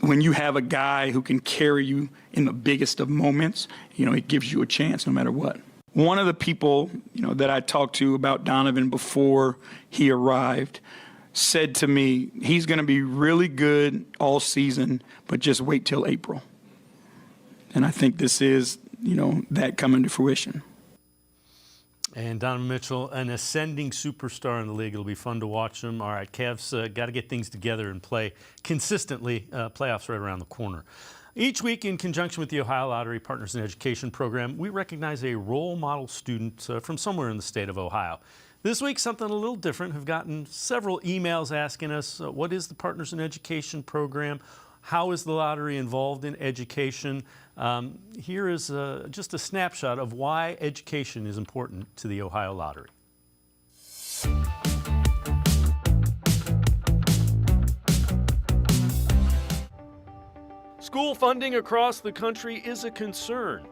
when you have a guy who can carry you in the biggest of moments, it gives you a chance no matter what. One of the people, that I talked to about Donovan before he arrived said to me, he's going to be really good all season, but just wait till April. And I think this is, that coming to fruition. And Donovan Mitchell, an ascending superstar in the league. It'll be fun to watch him. All right, Cavs got to get things together and play consistently. Playoffs right around the corner. Each week, in conjunction with the Ohio Lottery Partners in Education program, we recognize a role model student from somewhere in the state of Ohio. This week, something a little different. We've gotten several emails asking us, what is the Partners in Education program? How is the lottery involved in education? Here is just a snapshot of why education is important to the Ohio Lottery. School funding across the country is a concern.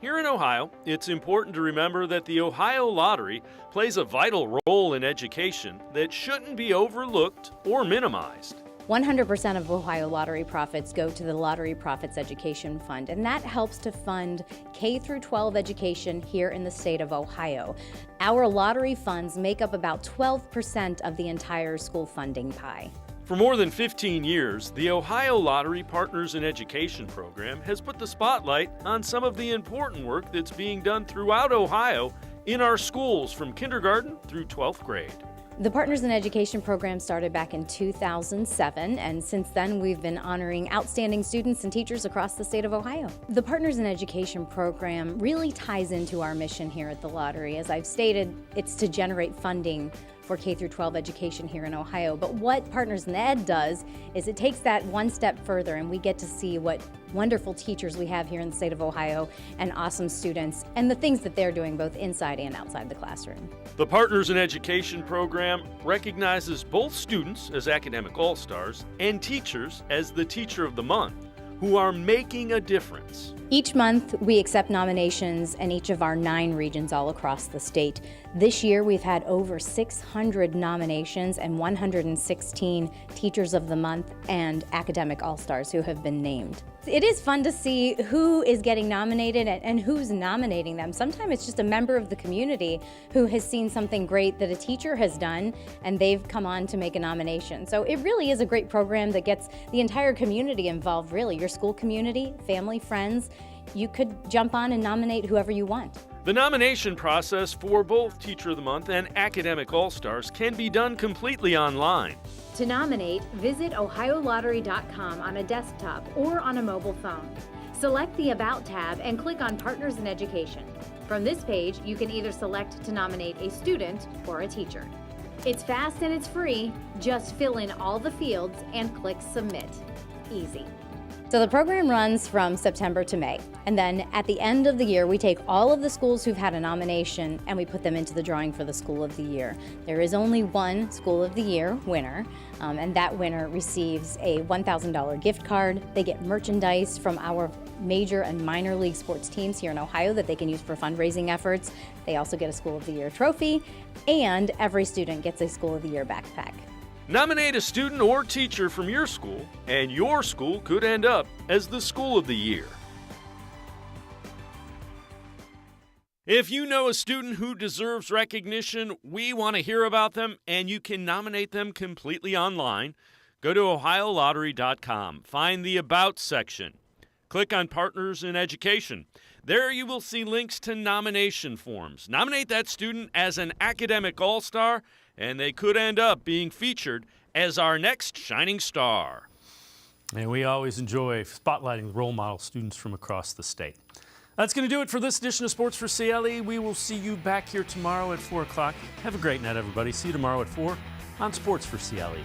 Here in Ohio, it's important to remember that the Ohio Lottery plays a vital role in education that shouldn't be overlooked or minimized. 100% of Ohio Lottery profits go to the Lottery Profits Education Fund, and that helps to fund K through 12 education here in the state of Ohio. Our lottery funds make up about 12% of the entire school funding pie. For more than 15 years, the Ohio Lottery Partners in Education program has put the spotlight on some of the important work that's being done throughout Ohio in our schools from kindergarten through 12th grade. The Partners in Education program started back in 2007, and since then we've been honoring outstanding students and teachers across the state of Ohio. The Partners in Education program really ties into our mission here at the Lottery. As I've stated, it's to generate funding for K through 12 education here in Ohio. But what Partners in Ed does is it takes that one step further, and we get to see what wonderful teachers we have here in the state of Ohio and awesome students and the things that they're doing both inside and outside the classroom. The Partners in Education program recognizes both students as academic all-stars and teachers as the Teacher of the Month. who are making a difference. Each month, we accept nominations in each of our 9 regions all across the state. This year, we've had over 600 nominations and 116 Teachers of the Month and Academic All-Stars who have been named. It is fun to see who is getting nominated and who's nominating them. Sometimes it's just a member of the community who has seen something great that a teacher has done, and they've come on to make a nomination. So it really is a great program that gets the entire community involved, really. Your school community, family, friends. You could jump on and nominate whoever you want. The nomination process for both Teacher of the Month and Academic All-Stars can be done completely online. To nominate, visit OhioLottery.com on a desktop or on a mobile phone. Select the About tab and click on Partners in Education. From this page, you can either select to nominate a student or a teacher. It's fast and it's free. Just fill in all the fields and click Submit. Easy. So the program runs from September to May, and then at the end of the year, we take all of the schools who've had a nomination and we put them into the drawing for the School of the Year. There is only one School of the Year winner, and that winner receives a $1,000 gift card. They get merchandise from our major and minor league sports teams here in Ohio that they can use for fundraising efforts. They also get a School of the Year trophy, and every student gets a School of the Year backpack. Nominate a student or teacher from your school, and your school could end up as the School of the Year. If you know a student who deserves recognition, we want to hear about them, and you can nominate them completely online. Go to OhioLottery.com. Find the About section. Click on Partners in Education. There you will see links to nomination forms. Nominate that student as an academic all-star, and they could end up being featured as our next shining star. And we always enjoy spotlighting role model students from across the state. That's going to do it for this edition of Sports for CLE. We will see you back here tomorrow at 4 o'clock. Have a great night, everybody. See you tomorrow at 4 on Sports for CLE.